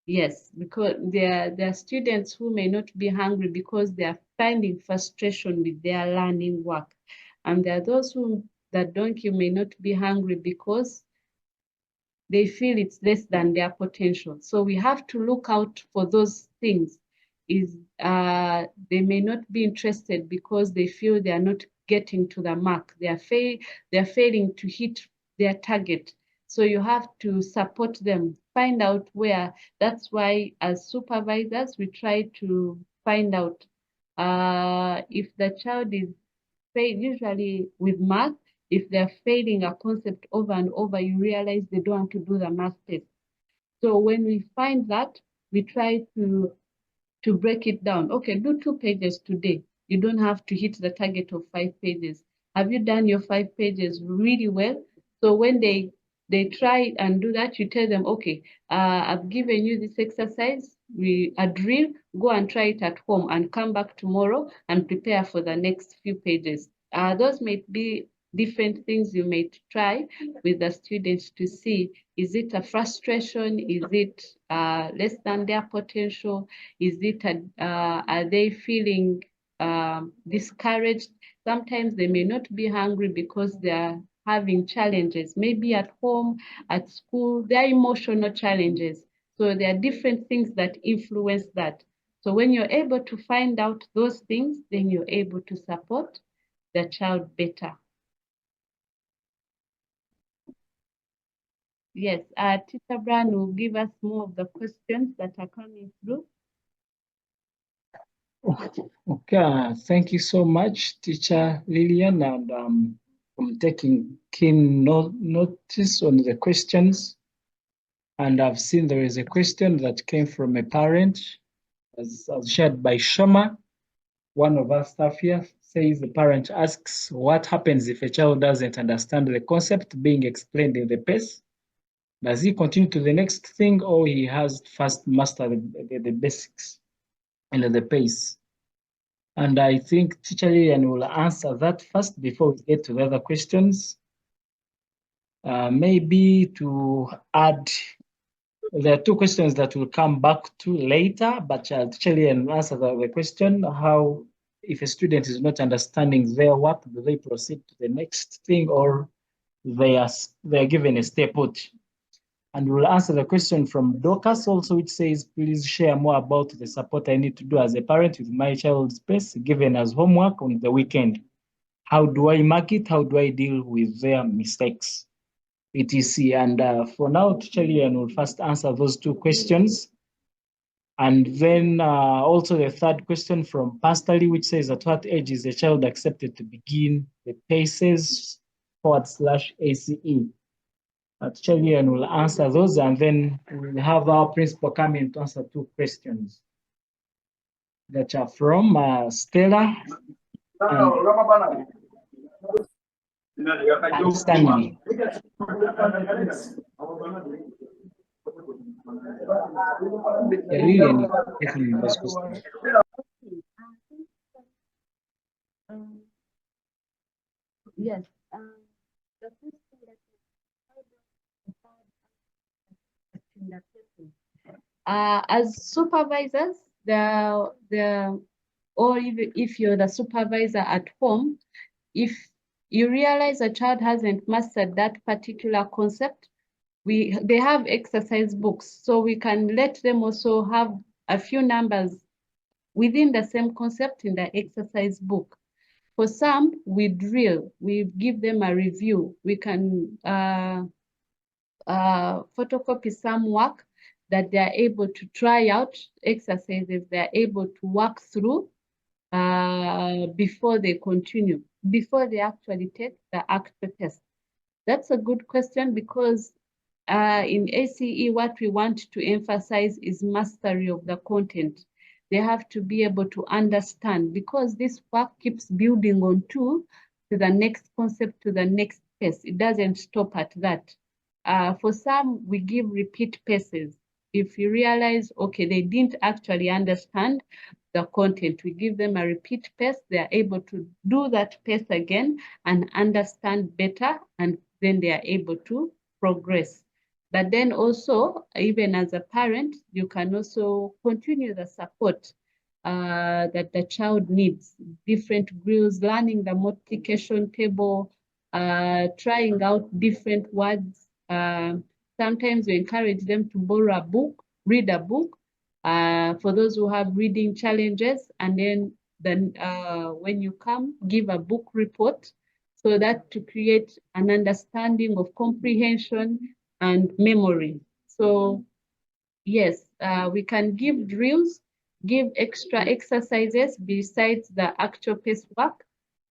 Yes, because there are students who may not be hungry because they are finding frustration with their learning work. And there are those who the donkey may not be hungry because they feel it's less than their potential. So we have to look out for those things. They may not be interested because they feel they are not getting to the mark. They are failing to hit their target. So you have to support them, find out where. That's why as supervisors, we try to find out if the child is usually with math, if they're failing a concept over and over, you realize they don't want to do the math test. So when we find that, we try to break it down. Okay, do 2 pages today. You don't have to hit the target of 5 pages. Have you done your 5 pages really well? So when they try and do that, you tell them, okay, I've given you this exercise, a drill, go and try it at home and come back tomorrow and prepare for the next few pages. Those may be different things you may try with the students to see, is it a frustration? Is it less than their potential? Is it, are they feeling discouraged? Sometimes they may not be hungry because they are having challenges, maybe at home, at school, there are emotional challenges. So there are different things that influence that. So when you're able to find out those things, then you're able to support the child better. Yes, Teacher Brown will give us more of the questions that are coming through. Okay, thank you so much, Teacher Lillian, and I'm taking keen notice on the questions. And I've seen there is a question that came from a parent, as shared by Shoma. One of our staff here says the parent asks, what happens if a child doesn't understand the concept being explained in the PACE? Does he continue to the next thing, or he has first mastered the basics and the PACE? And I think Teacher Lillian will answer that first before we get to the other questions. Maybe to add, there are 2 questions that we'll come back to later, but Teacher Lillian will answer the question, how, if a student is not understanding their work, do they proceed to the next thing, or they are given a stay put? And we'll answer the question from Dorcas also, which says, please share more about the support I need to do as a parent with my child's PACE given as homework on the weekend. How do I mark it? How do I deal with their mistakes? etc. And for now, Teacher Lillian will first answer those 2 questions. And then also the 3rd question from Pastor Lee, which says, at what age is a child accepted to begin the PACES /ACE? Teacher Lillian will answer those, and then we'll have our principal come in to answer 2 questions that are from Stella and Stanley. Lillian, taking this question. Yes. As supervisors, or even if you're the supervisor at home, if you realize a child hasn't mastered that particular concept, they have exercise books, so we can let them also have a few numbers within the same concept in the exercise book. For some, we drill, we give them a review. We can photocopy some work that they are able to try out, exercises they are able to work through before they continue, before they actually take the actual test. That's a good question, because in ACE, what we want to emphasize is mastery of the content. They have to be able to understand, because this work keeps building on to the next concept, to the next test. It doesn't stop at that. For some, we give repeat PACES. If you realize, okay, they didn't actually understand the content, we give them a repeat PACE. They are able to do that PACE again and understand better, and then they are able to progress. But then also, even as a parent, you can also continue the support. that the child needs. Different drills, learning the multiplication table, trying out different words. Sometimes we encourage them to borrow a book, read a book, for those who have reading challenges, and then when you come, give a book report, so that to create an understanding of comprehension and memory. So yes, we can give drills, give extra exercises besides the actual pace work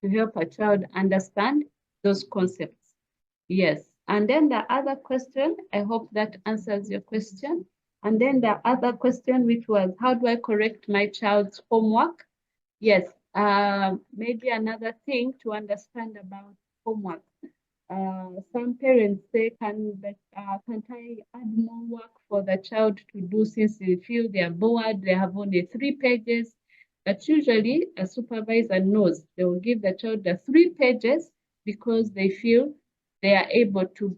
to help a child understand those concepts. Yes, and then the other question, I hope that answers your question. And then the other question, which was, how do I correct my child's homework? Yes, maybe another thing to understand about homework. Some parents say, can't I add more work for the child to do, since they feel they are bored, they have only 3 pages. But usually a supervisor knows they will give the child the 3 pages because they feel they are able to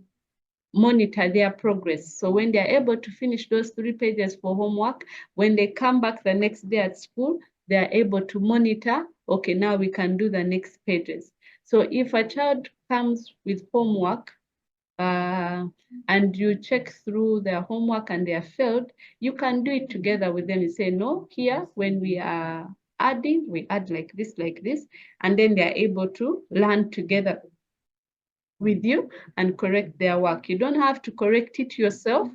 monitor their progress. So when they're able to finish those 3 pages for homework, when they come back the next day at school, they're able to monitor, okay, now we can do the next pages. So if a child comes with homework, and you check through their homework and they are failed, you can do it together with them. You say, no, here, when we are adding, we add like this, and then they are able to learn together with you and correct their work. You don't have to correct it yourself.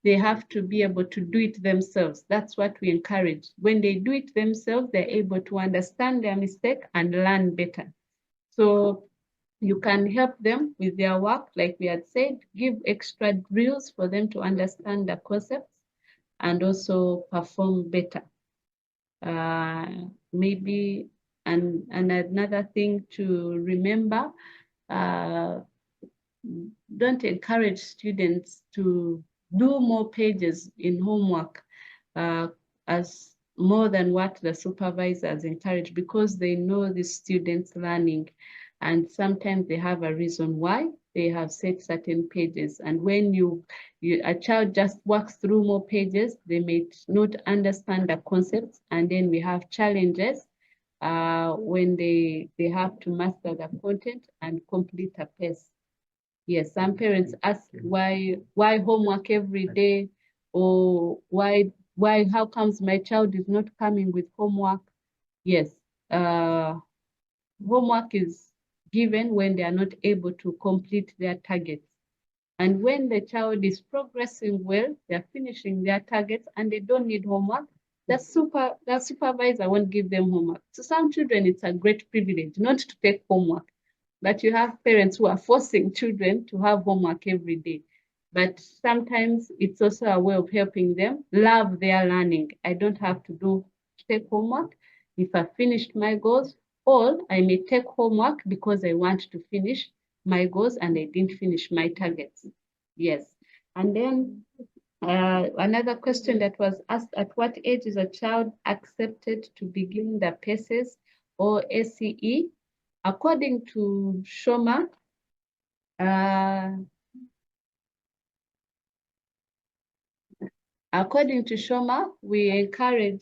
They have to be able to do it themselves. That's what we encourage. When they do it themselves, they're able to understand their mistake and learn better. So you can help them with their work, like we had said, give extra drills for them to understand the concepts and also perform better. Maybe and another thing to remember, don't encourage students to do more pages in homework as more than what the supervisors encourage, because they know the students learning, and sometimes they have a reason why they have set certain pages. And when a child just works through more pages, they may not understand the concepts, and then we have challenges when they have to master the content and complete a pace. Yes, some parents ask why homework every day, or how comes my child is not coming with homework? Yes, homework is given when they are not able to complete their targets. And when the child is progressing well, they're finishing their targets and they don't need homework, the supervisor won't give them homework. So some children, it's a great privilege not to take homework. But you have parents who are forcing children to have homework every day. But sometimes it's also a way of helping them love their learning. I don't have to take homework if I finished my goals, or I may take homework because I want to finish my goals and I didn't finish my targets. Yes. And then another question that was asked, at what age is a child accepted to begin the PACES or ACE? According to Shoma, we encourage.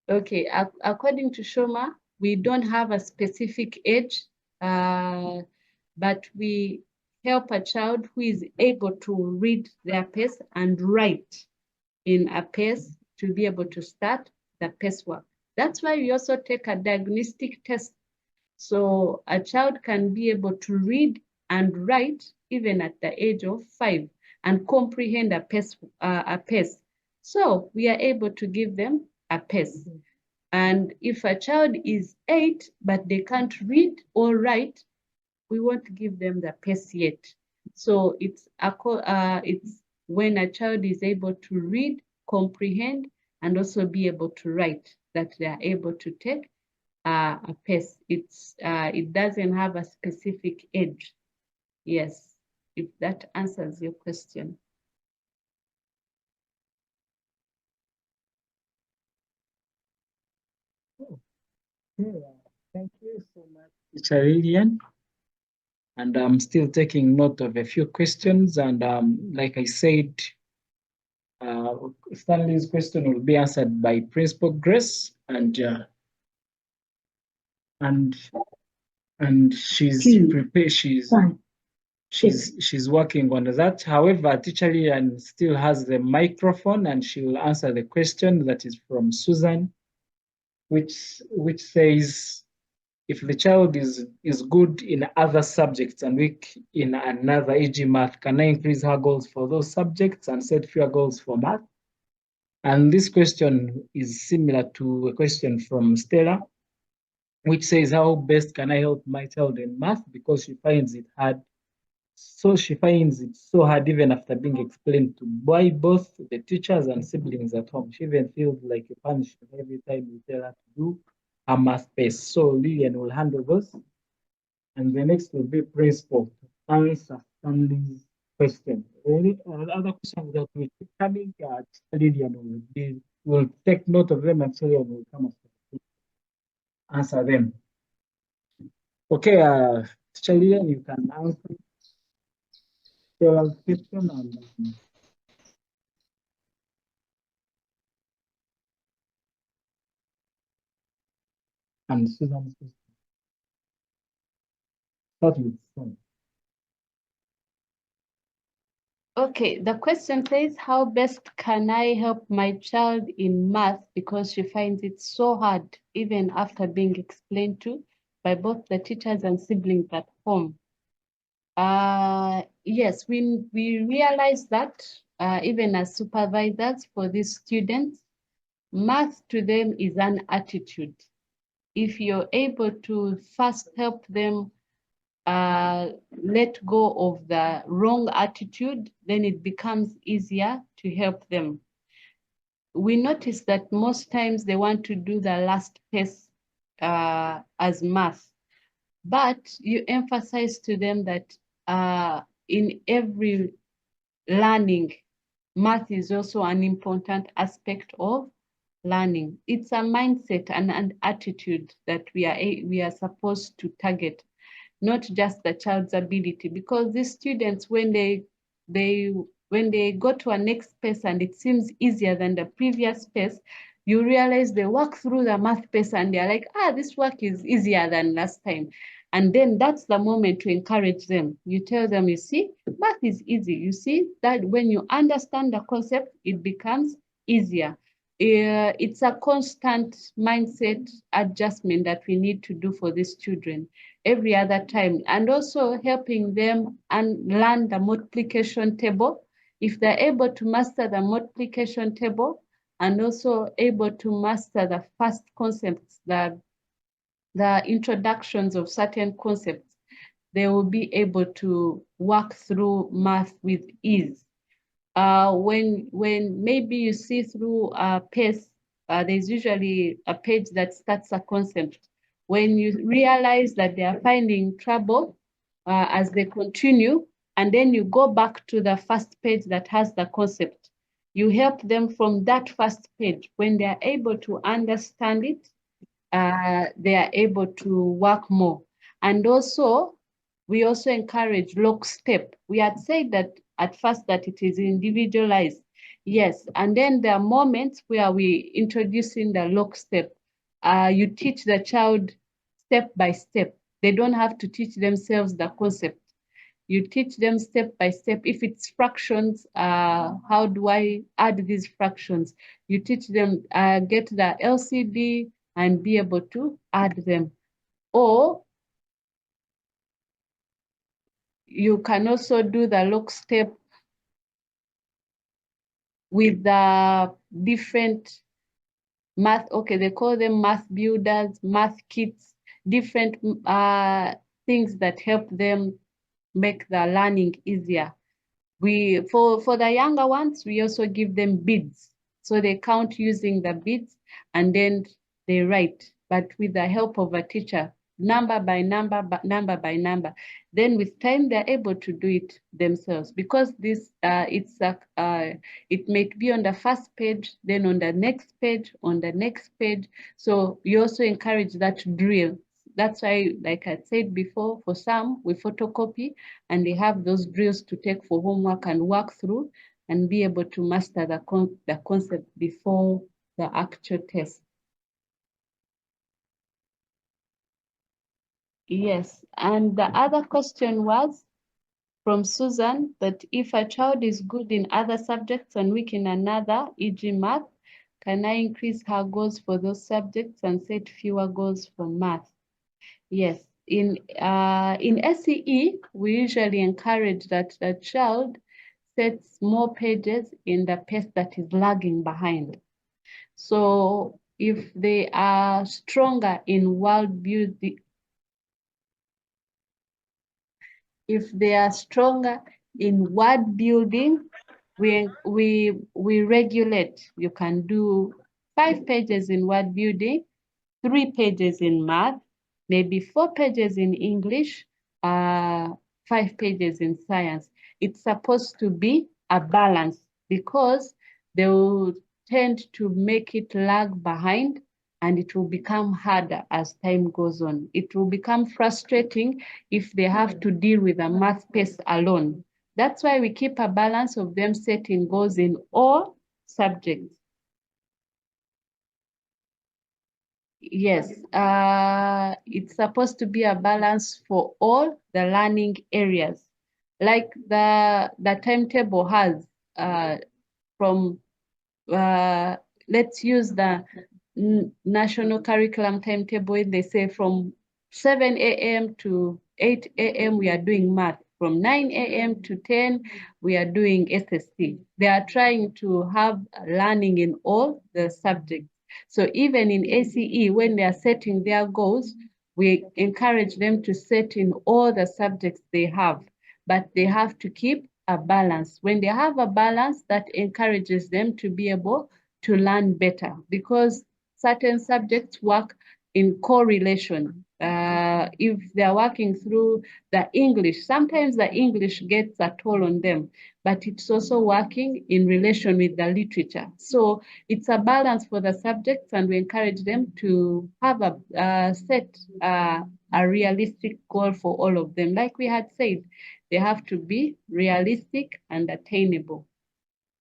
Okay, according to Shoma, we don't have a specific age, but we help a child who is able to read their pace and write in a pace to be able to start the pace work. That's why we also take a diagnostic test. So a child can be able to read and write even at the age of 5 and comprehend a pace. So we are able to give them a pace. And if a child is 8, but they can't read or write, we won't give them the pace yet. So it's when a child is able to read, comprehend, and also be able to write that they are able to take a pace. It doesn't have a specific age. Yes, if that answers your question. Okay, thank you so much, Teacher Lillian. And I'm still taking note of a few questions. And like I said, Stanley's question will be answered by Principal Grace, and she's prepared. She's working on that. However, Teacher Lillian still has the microphone, and she will answer the question that is from Susan, which says, if the child is good in other subjects and weak in another, e.g. math, can I increase her goals for those subjects and set fewer goals for math? And this question is similar to a question from Stella, which says, how best can I help my child in math because she finds it hard? So she finds it so hard even after being explained to by both the teachers and siblings at home. She even feels like you punish her every time you tell her to do a math test. So Lillian will handle those. And the next will be Principal to answer Stanley's question. Any other questions that will keep coming, Lillian will take note of them, and Lillian will come after answer them. Okay, Teacher Lillian, you can answer Sarah's question and Susan's question. Start with Susan. Okay, the question says, how best can I help my child in math because she finds it so hard, even after being explained to by both the teachers and siblings at home? Yes, we realize that even as supervisors for these students, math to them is an attitude. If you're able to first help them let go of the wrong attitude, then it becomes easier to help them. We notice that most times they want to do the last piece as math, but you emphasize to them that in every learning, math is also an important aspect of learning. It's a mindset and an attitude that we are supposed to target, not just the child's ability, because these students, when they go to a next space and it seems easier than the previous space, you realize they work through the math space and they're like, this work is easier than last time. And then that's the moment to encourage them. You tell them, you see, math is easy. You see that when you understand the concept, it becomes easier. It's a constant mindset adjustment that we need to do for these children every other time, and also helping them and learn the multiplication table. If they're able to master the multiplication table and also able to master the first concepts, the introductions of certain concepts, they will be able to work through math with ease. When maybe you see through a PACE, there's usually a page that starts a concept. When you realize that they are finding trouble as they continue, and then you go back to the first page that has the concept, you help them from that first page. When they are able to understand it, they are able to work more. And also, we also encourage lockstep. We had said that at first that it is individualized. Yes, and then there are moments where we introducing the lockstep. You teach the child step by step. They don't have to teach themselves the concept. You teach them step by step. If it's fractions, how do I add these fractions? You teach them, get the LCD and be able to add them. Or you can also do the lockstep with the different math, okay, they call them math builders, math kits, different things that help them make the learning easier. For the younger ones, we also give them beads. So they count using the beads and then they write, but with the help of a teacher, number by number, number by number. Then with time, they're able to do it themselves because this it may be on the first page, then on the next page, on the next page. So you also encourage that drill. that's why, like I said before, for some, we photocopy and they have those drills to take for homework and work through and be able to master the concept before the actual test. Yes, and the other question was from Susan, that if a child is good in other subjects and weak in another, e.g. math, can I increase her goals for those subjects and set fewer goals for math? Yes, in SEE, we usually encourage that the child sets more pages in the pace that is lagging behind. So if they are stronger in world building, word building, we regulate. You can do 5 pages in word building, 3 pages in math, maybe 4 pages in English, 5 pages in science. It's supposed to be a balance because they will tend to make it lag behind and it will become harder as time goes on. It will become frustrating if they have to deal with a math pace alone. That's why we keep a balance of them setting goals in all subjects. Yes, it's supposed to be a balance for all the learning areas. Like the timetable has from, let's use the national curriculum timetable. They say from 7 a.m. to 8 a.m. we are doing math. From 9 a.m. to 10, we are doing SST. They are trying to have learning in all the subjects. So even in ACE, when they are setting their goals, we encourage them to set in all the subjects they have, but they have to keep a balance. When they have a balance, that encourages them to be able to learn better because certain subjects work in correlation. If they're working through the English, sometimes the English gets a toll on them, but it's also working in relation with the literature. So it's a balance for the subjects, and we encourage them to have a set a realistic goal for all of them. Like we had said, they have to be realistic and attainable.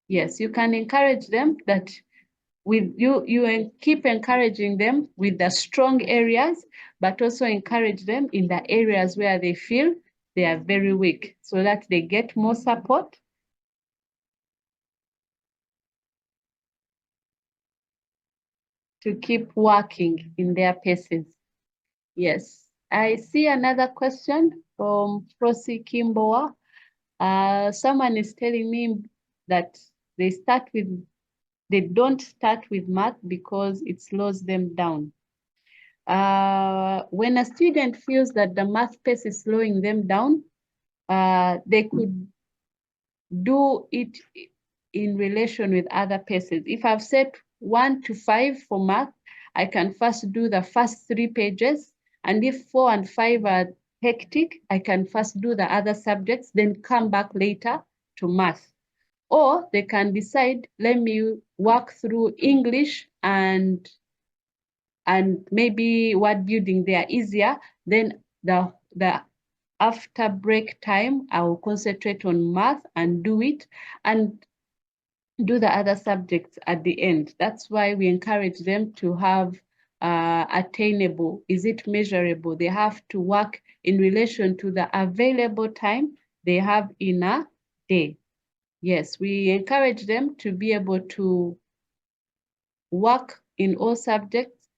Yes, you can encourage them that with you keep encouraging them with the strong areas, but also encourage them in the areas where they feel they are very weak so that they get more support. To keep working in their paces. Yes, I see another question from Prosi Kimboa. Someone is telling me that they don't start with math because it slows them down. When a student feels that the math pace is slowing them down, they could do it in relation with other paces. If I've set 1 to 5 for math, I can first do the first 3 pages. And if 4 and 5 are hectic, I can first do the other subjects, then come back later to math. Or they can decide, let me work through English and maybe word building, they are easier. Then the after break time, I will concentrate on math and do it and do the other subjects at the end. That's why we encourage them to have attainable. Is it measurable? They have to work in relation to the available time they have in a day. Yes, we encourage them to be able to work in all subjects.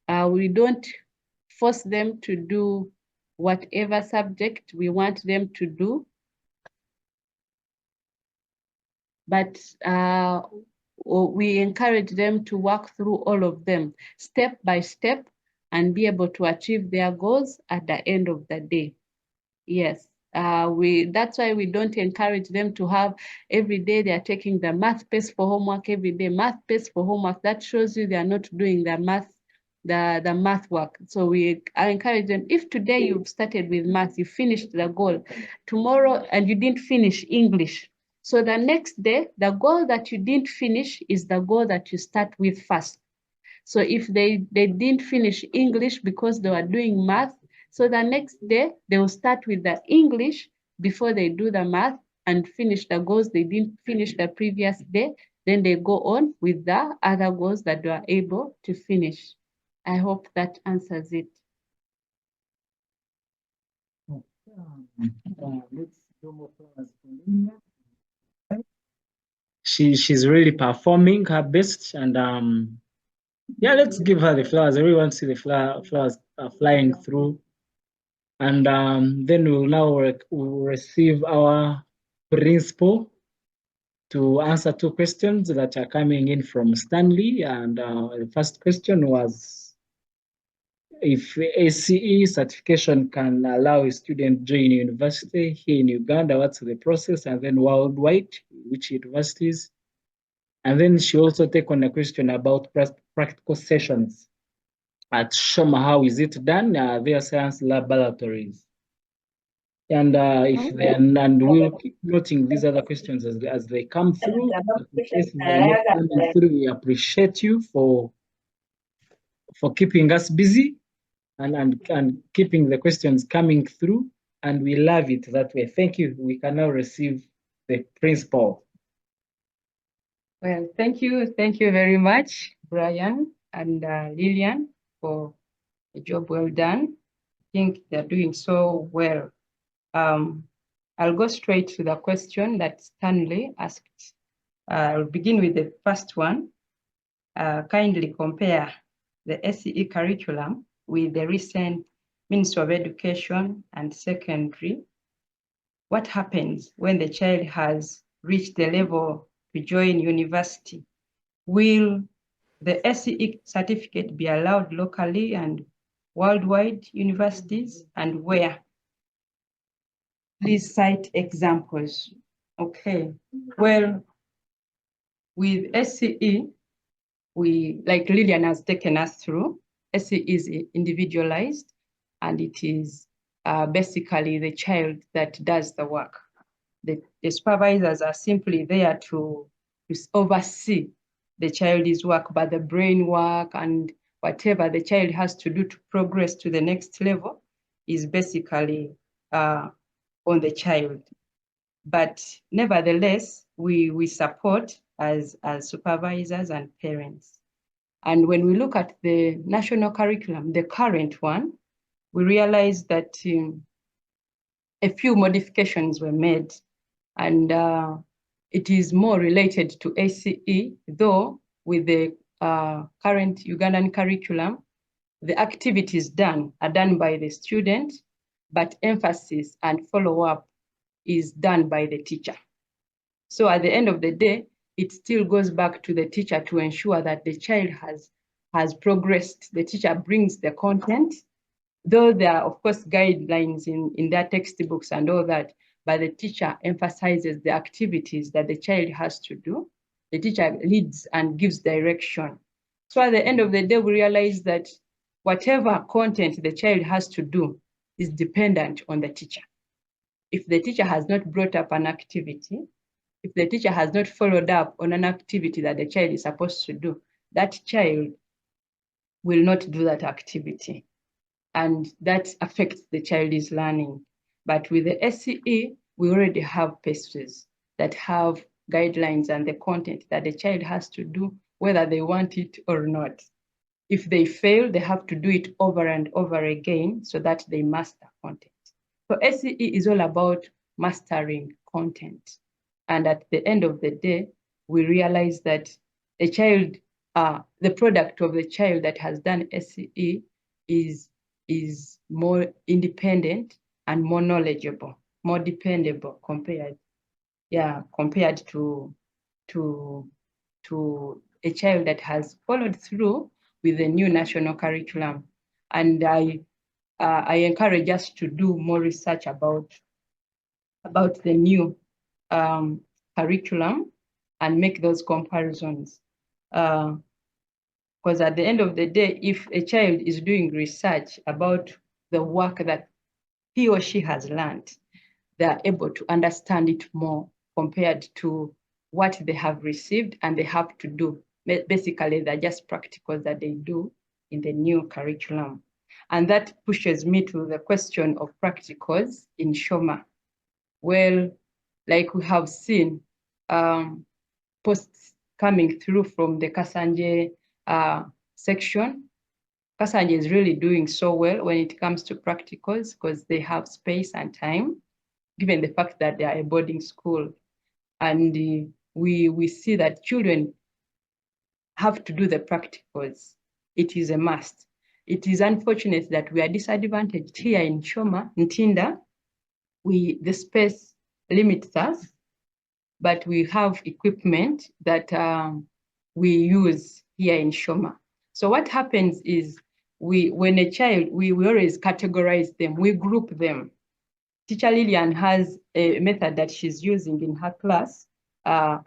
We don't force them to do whatever subject we want them to do. But we encourage them to work through all of them step by step and be able to achieve their goals at the end of the day. Yes, that's why we don't encourage them to have every day they are taking the math pace for homework every day, math pace for homework. That shows you they are not doing the math work. So I encourage them, if today you've started with math, you finished the goal, tomorrow and you didn't finish English. So the next day, the goal that you didn't finish is the goal that you start with first. So if they didn't finish English because they were doing math, So the next day, they will start with the English before they do the math and finish the goals they didn't finish the previous day. Then they go on with the other goals that they are able to finish. I hope that answers it. Let's do more flowers for Lilia. She's really performing her best, and yeah, let's give her the flowers. Everyone see the flowers flying through, and then we'll now we'll receive our principal to answer two questions that are coming in from Stanley. And the first question was if ACE certification can allow a student join university here in Uganda, what's the process? And then worldwide, which universities? And then she also take on a question about practical sessions at Shoma. How is it done? Their science laboratories. And if they, and we'll keep noting these other questions as they come through. In case they're not coming through, we appreciate you for keeping us busy and keeping the questions coming through. And we love it that way. Thank you. We can now receive the principal. Well, thank you. Thank you very much, Brian and Lillian, for a job well done. I think they're doing so well. I'll go straight to the question that Stanley asked. I'll begin with the first one. Kindly compare the SCE curriculum with the recent Ministry of Education and Secondary. What happens when the child has reached the level to join university? Will the SCE certificate be allowed locally and worldwide universities, and where? Please cite examples. Okay, well, with SCE, like Lillian has taken us through, SCE is individualized, and it is basically the child that does the work. The supervisors are simply there to oversee the child's work, but the brain work and whatever the child has to do to progress to the next level is basically on the child. But nevertheless, we support as supervisors and parents. And when we look at the national curriculum, the current one, we realize that a few modifications were made, and it is more related to ACE, though with the current Ugandan curriculum, the activities done are done by the student, but emphasis and follow-up is done by the teacher. So at the end of the day, it still goes back to the teacher to ensure that the child has progressed. The teacher brings the content, though there are, of course, guidelines in their textbooks and all that, but the teacher emphasizes the activities that the child has to do. The teacher leads and gives direction. So at the end of the day, we realize that whatever content the child has to do is dependent on the teacher. If the teacher has not brought up an activity, if the teacher has not followed up on an activity that the child is supposed to do, that child will not do that activity. And that affects the child's learning. But with the SCE, we already have paces that have guidelines and the content that the child has to do, whether they want it or not. If they fail, they have to do it over and over again so that they master content. So SCE is all about mastering content. And at the end of the day, we realize that the child, the product of the child that has done SCE is more independent and more knowledgeable, more dependable compared to a child that has followed through with the new national curriculum. And I encourage us to do more research about the new curriculum and make those comparisons. Because at the end of the day, if a child is doing research about the work that he or she has learned, they are able to understand it more compared to what they have received and they have to do. Basically, they're just practicals that they do in the new curriculum. And that pushes me to the question of practicals in Shoma. Well, like we have seen posts coming through from the Kasanje section. Kasanje is really doing so well when it comes to practicals because they have space and time, given the fact that they are a boarding school. And we see that children have to do the practicals. It is a must. It is unfortunate that we are disadvantaged here in Shoma, Ntinda. The space limits us, but we have equipment that we use here in Shoma. So what happens is when a child, we always categorize them, we group them. Teacher Lillian has a method that she's using in her class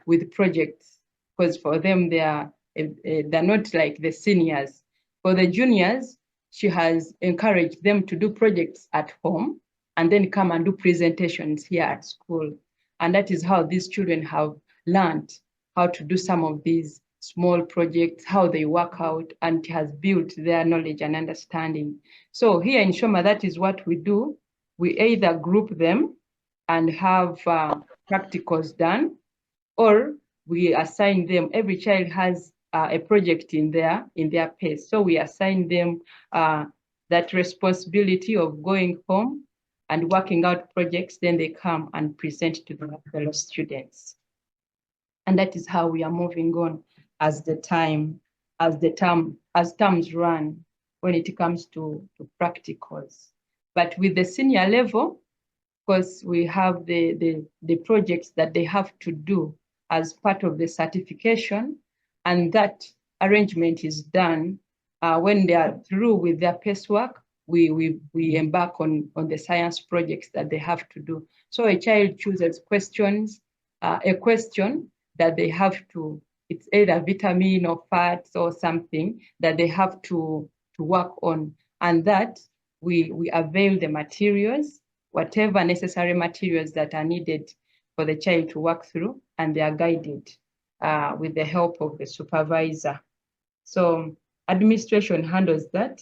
with projects, because for them, they're not like the seniors. For the juniors, she has encouraged them to do projects at home and then come and do presentations here at school. And that is how these children have learned how to do some of these small projects, how they work out, and has built their knowledge and understanding. So here in Shoma, that is what we do. We either group them and have practicals done, or we assign them. Every child has a project in their pace. So we assign them that responsibility of going home and working out projects. Then they come and present to their fellow students. And that is how we are moving on as terms run when it comes to practicals. But with the senior level, because we have the projects that they have to do as part of the certification, and that arrangement is done when they are through with their PACE-work. We embark on the science projects that they have to do. So a child chooses a question that they have to, it's either vitamin or fats or something that they have to work on, and that we avail the materials, whatever necessary materials that are needed for the child to work through, and they are guided with the help of the supervisor. So administration handles that,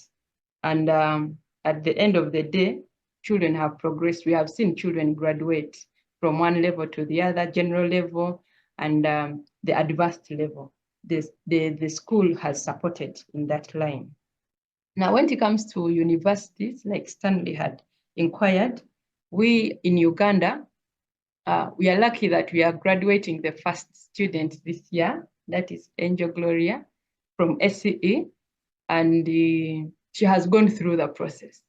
and at the end of the day, children have progressed. We have seen children graduate from one level to the other, general level, and the advanced level. The school has supported in that line. Now, when it comes to universities, like Stanley had inquired, we in Uganda, we are lucky that we are graduating the first student this year, that is Angel Gloria from SCE, and she has gone through the process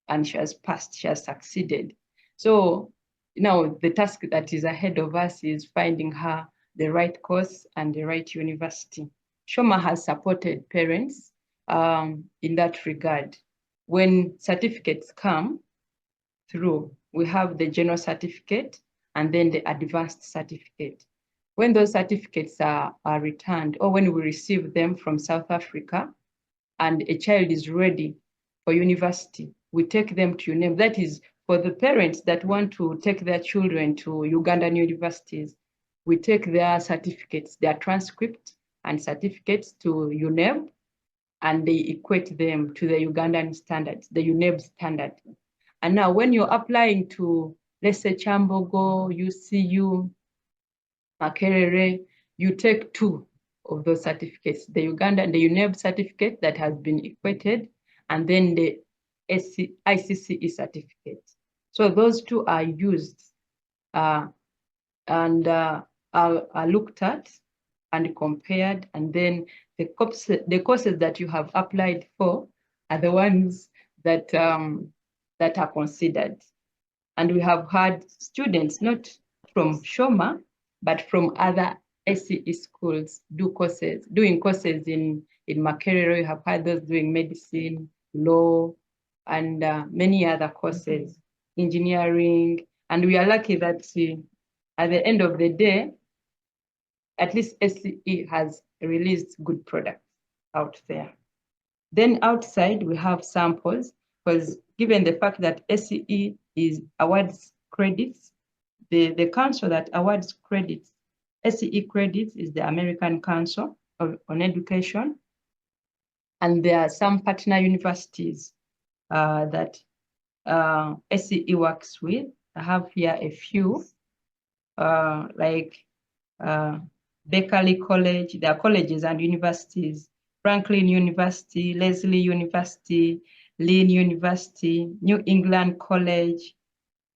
and she has passed, she has succeeded. So now the task that is ahead of us is finding her the right course and the right university. Shoma has supported parents in that regard. When certificates come through, we have the general certificate and then the advanced certificate. When those certificates are returned, or when we receive them from South Africa and a child is ready for university, we take them to UNEB. That is for the parents that want to take their children to Ugandan universities. We take their certificates, their transcript and certificates to UNEB, and they equate them to the Ugandan standards, the UNEB standard. And now when you're applying to, let's say, Chambogo, UCU, Makerere, you take two of those certificates, the UNEB certificate that has been equated, and then the ICCE certificate. So those two are used and are looked at and compared, and then the courses that you have applied for are the ones that that are considered. And we have had students not from Shoma, but from other SCE schools doing courses in Makerere. We have had those doing medicine, law, and many other courses, engineering. And we are lucky that at the end of the day, at least SCE has released good products out there. Then outside, we have samples, because given the fact that SCE awards credits, the council that awards credits, SCE credits, is the American Council on Education. And there are some partner universities that SCE works with. I have here a few, like Berkeley College. There are colleges and universities: Franklin University, Lesley University, Lynn University, New England College,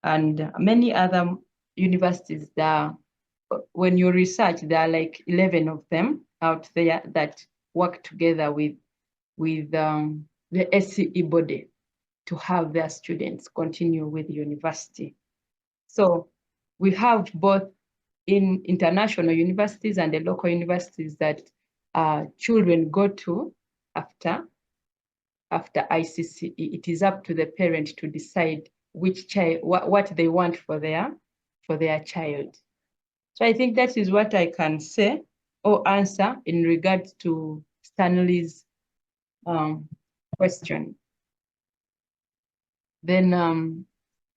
and many other universities. That when you research, there are like 11 of them out there that work together with the SCE body to have their students continue with university. So we have both in international universities and the local universities that children go to after ICCE. It is up to the parent to decide which child, what they want for their child. So I think that is what I can say or answer in regards to Stanley's question. Then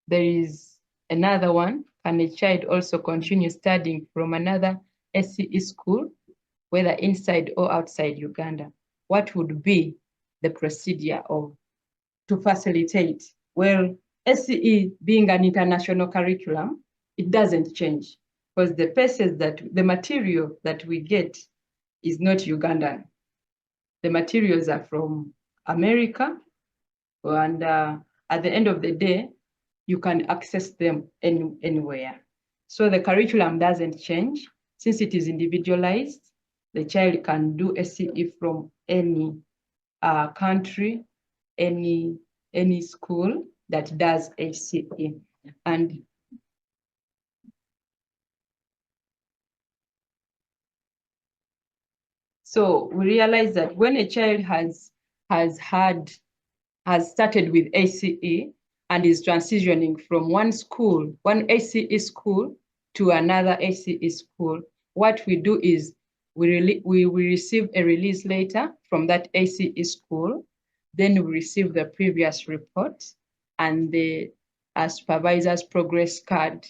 there is another one. Can a child also continue studying from another SCE school, whether inside or outside Uganda? What would be the procedure to facilitate? Well, SCE being an international curriculum, it doesn't change, because the material that we get is not Ugandan. The materials are from America, and at the end of the day, you can access them anywhere. So the curriculum doesn't change. Since it is individualized, the child can do SCE from any country, any school that does SCE. And so we realize that when a child has started with SCE and is transitioning from one SCE school to another SCE school, what we do is we receive a release letter from that SCE school. Then we receive the previous report and the supervisor's progress card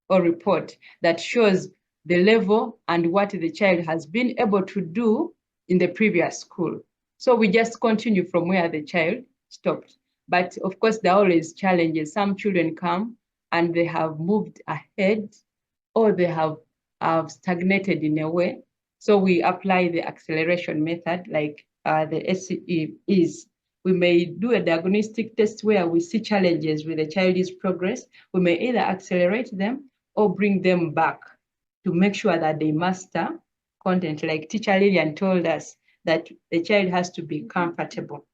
or report that shows the level and what the child has been able to do in the previous school. So we just continue from where the child stopped. But of course, there are always challenges. Some children come and they have moved ahead, or they have stagnated in a way. So we apply the acceleration method, like the SCE is. We may do a diagnostic test where we see challenges with the child's progress. We may either accelerate them or bring them back to make sure that they master content. Like Teacher Lillian told us, that the child has to be comfortable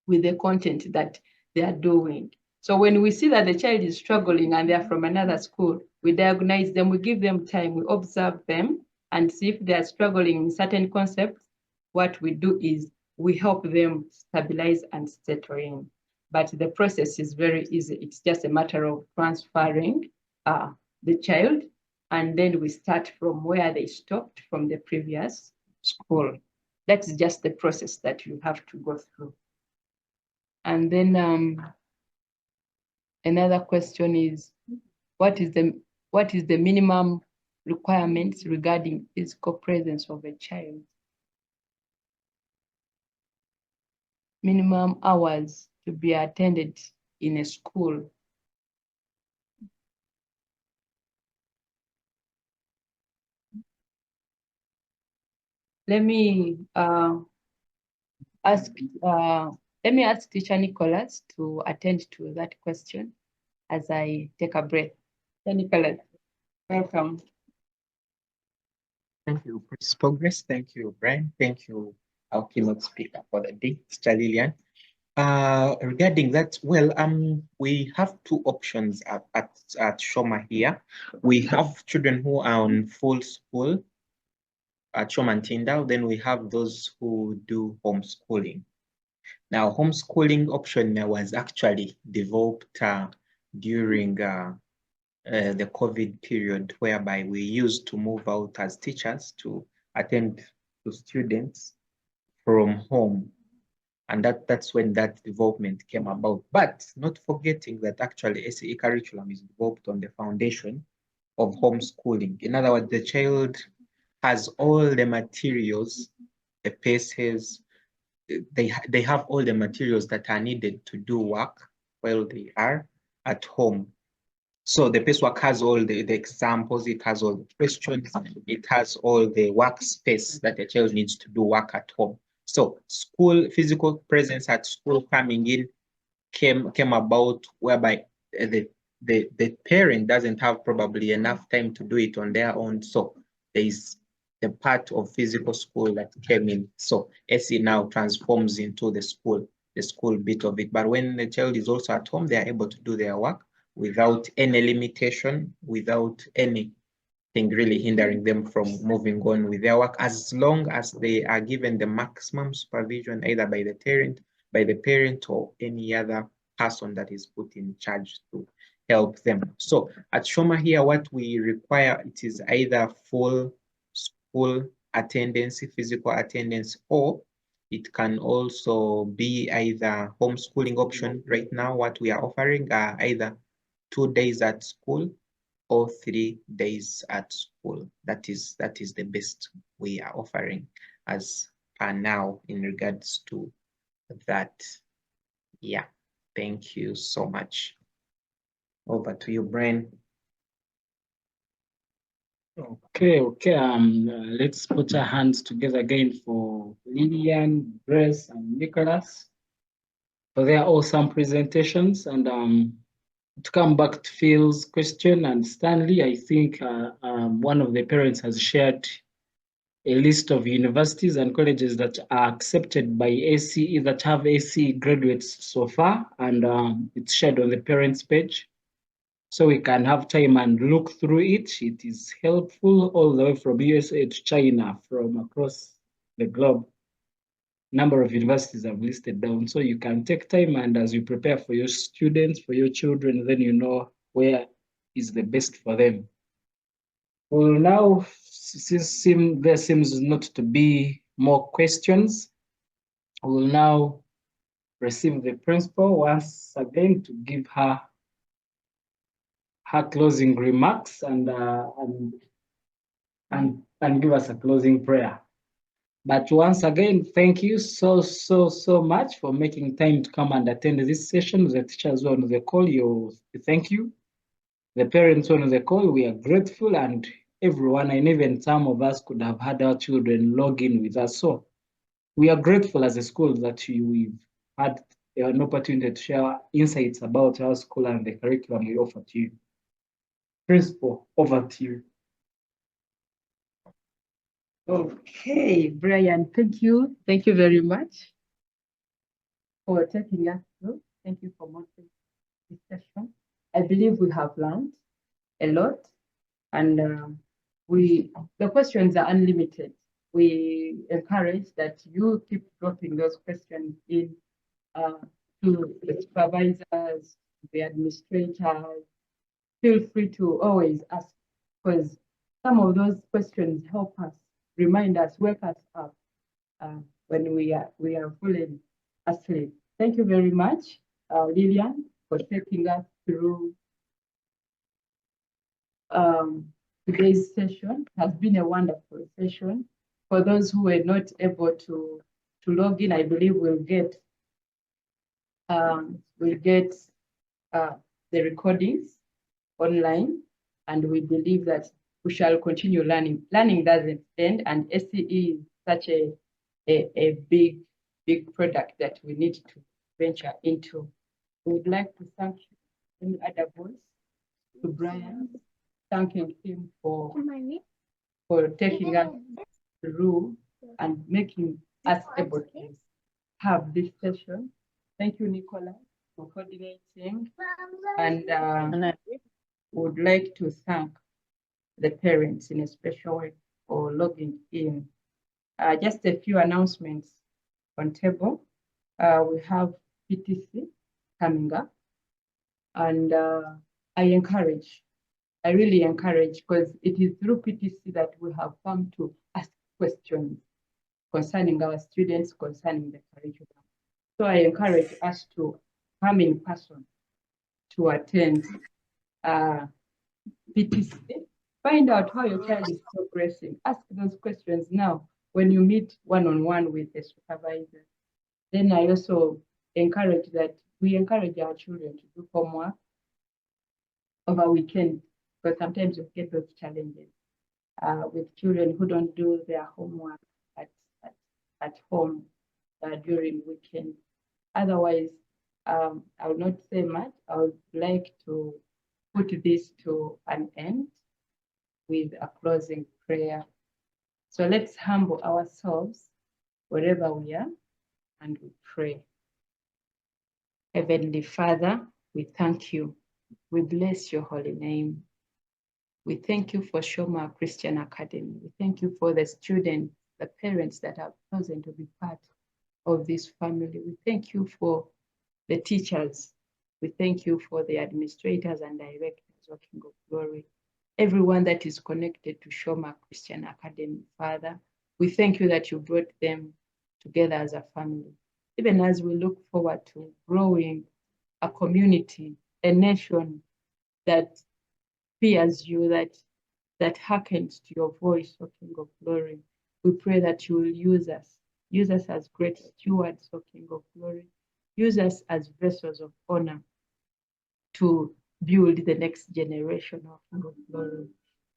with the content that they are doing. So when we see that the child is struggling and they're from another school, we diagnose them, we give them time, we observe them and see if they are struggling in certain concepts. What we do is we help them stabilize and settle in. But the process is very easy. It's just a matter of transferring the child, and then we start from where they stopped from the previous school. That's just the process that you have to go through. And then another question is, what is the minimum requirements regarding physical presence of a child? Minimum hours to be attended in a school. Let me ask Teacher Nicholas to attend to that question as I take a breath. Nicholas, welcome. Thank you, Progress. Thank you, Brian. Thank you, our keynote speaker for the day, Teacher Lillian. Regarding that, well, we have two options at Shoma here. We have children who are on full school at Shoma and Tyndall. Then we have those who do homeschooling. Now, homeschooling option was actually developed during the COVID period, whereby we used to move out as teachers to attend to students from home. And that's when that development came about. But not forgetting that actually SCE curriculum is developed on the foundation of homeschooling. In other words, the child has all the materials, the paces, they have all the materials that are needed to do work while they are at home. So the PACEwork has all the examples, it has all the questions, it has all the workspace that a child needs to do work at home. So school, physical presence at school coming in came about whereby the parent doesn't have probably enough time to do it on their own. So there is the part of physical school that came in. So SE now transforms into the school bit of it. But when the child is also at home, they are able to do their work without any limitation, without anything really hindering them from moving on with their work, as long as they are given the maximum supervision either by the parent or any other person that is put in charge to help them. So at Shoma here, what we require, it is either full school attendance, physical attendance, or it can also be either homeschooling option. Right now, what we are offering are either 2 days at school or 3 days at school. That is the best we are offering as per now in regards to that. Yeah, thank you so much. Over to you, Brian. Okay. Let's put our hands together again for Lillian, Grace, and Nicholas for their awesome presentations. And to come back to Phil's question and Stanley, I think one of the parents has shared a list of universities and colleges that are accepted by ACE, that have ACE graduates so far, and it's shared on the parents page. So we can have time and look through it. It is helpful all the way from USA to China, from across the globe. Number of universities I've listed down. So you can take time, and as you prepare for your students, for your children, then you know where is the best for them. Well, now, since there seems not to be more questions, we will now receive the principal once again to give her closing remarks and give us a closing prayer. But once again, thank you so much for making time to come and attend this session. The teachers who are on the call, thank you. The parents who are on the call, we are grateful, and everyone, and even some of us could have had our children log in with us. So we are grateful as a school that we've had an opportunity to share insights about our school and the curriculum we offer to you. Principal, over to you. Okay, Brian, thank you. Thank you very much for taking us through. Thank you for moderating this session. I believe we have learned a lot, and the questions are unlimited. We encourage that you keep dropping those questions in to the supervisors, the administrators. Feel free to always ask, because some of those questions help us, remind us, wake us up when we are fully asleep. Thank you very much, Lillian, for taking us through today's session. It has been a wonderful session. For those who were not able to log in, I believe we'll get the recordings online, and we believe that we shall continue learning. Learning doesn't end, and SCE is such a big product that we need to venture into. We would like to thank you, any other voice, to Brian, thanking him for taking us through and making us able to have this session. Thank you, Nicola, for coordinating, and would like to thank the parents in a special way for logging in. Just a few announcements on table. We have PTC coming up, and I really encourage, because it is through PTC that we have come to ask questions concerning our students, concerning the curriculum. So I encourage us to come in person to attend PTC. Find out how your child is progressing. Ask those questions now when you meet one-on-one with the supervisor. Then I also encourage our children to do homework over weekend, because sometimes you get those challenges with children who don't do their homework at home during weekend. Otherwise, I will not say much. I would like to put this to an end with a closing prayer. So let's humble ourselves wherever we are and we pray. Heavenly Father, we thank you. We bless your holy name. We thank you for Shoma Christian Academy. We thank you for the students, the parents that have chosen to be part of this family. We thank you for the teachers. We thank you for the administrators and directors of King of Glory. Everyone that is connected to Shoma Christian Academy, Father, we thank you that you brought them together as a family. Even as we look forward to growing a community, a nation that fears you, that hearkens to your voice, O King of Glory, we pray that you will use us as great stewards, O King of Glory. Use us as vessels of honor to build the next generation of King of Glory.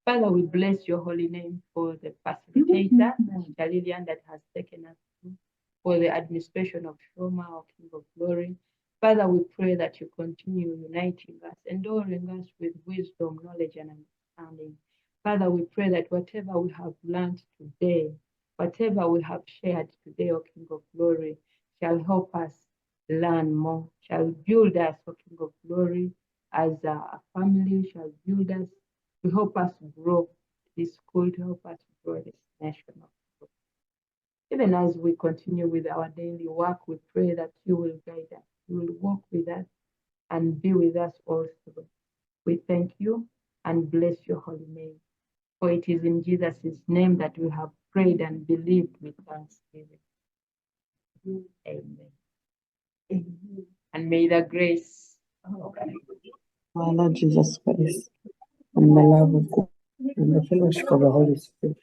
Father, we bless your holy name for the facilitator, Lillian, that has taken us through, for the administration of Shoma, O King of Glory. Father, we pray that you continue uniting us, endowing us with wisdom, knowledge, and understanding. Father, we pray that whatever we have learned today, whatever we have shared today, O King of Glory, shall help us learn more, shall build us, O King of Glory, as a family, shall build us to help us grow this school, to help us grow this nation. Even as we continue with our daily work, we pray that you will guide us, you will walk with us and be with us all through. We thank you and bless your holy name. For it is in Jesus' name that we have prayed and believed with thanksgiving. Amen. And may the grace of our Lord Jesus Christ and the love of God and the fellowship of the Holy Spirit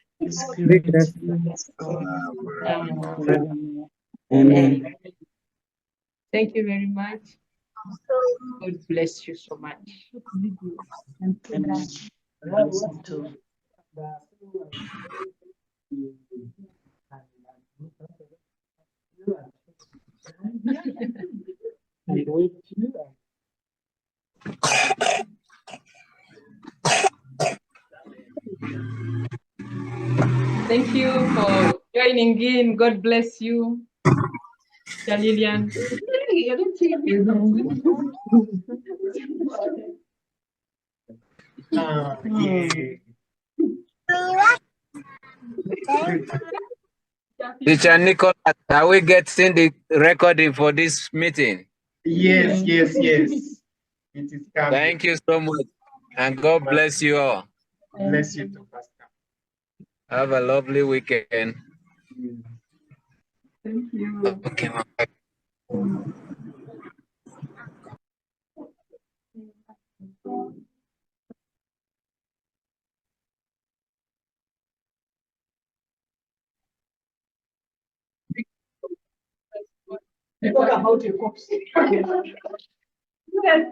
be with us. Amen. Thank you very much. God bless you so much. Thank you for joining in. God bless you. Lillian. Teacher Nicholas, are we getting the recording for this meeting? Yes. It is coming. Thank you so much. And God bless you all. Bless you too, Pastor. Have a lovely weekend. Thank you. Okay. Talk about your corpse. Yes.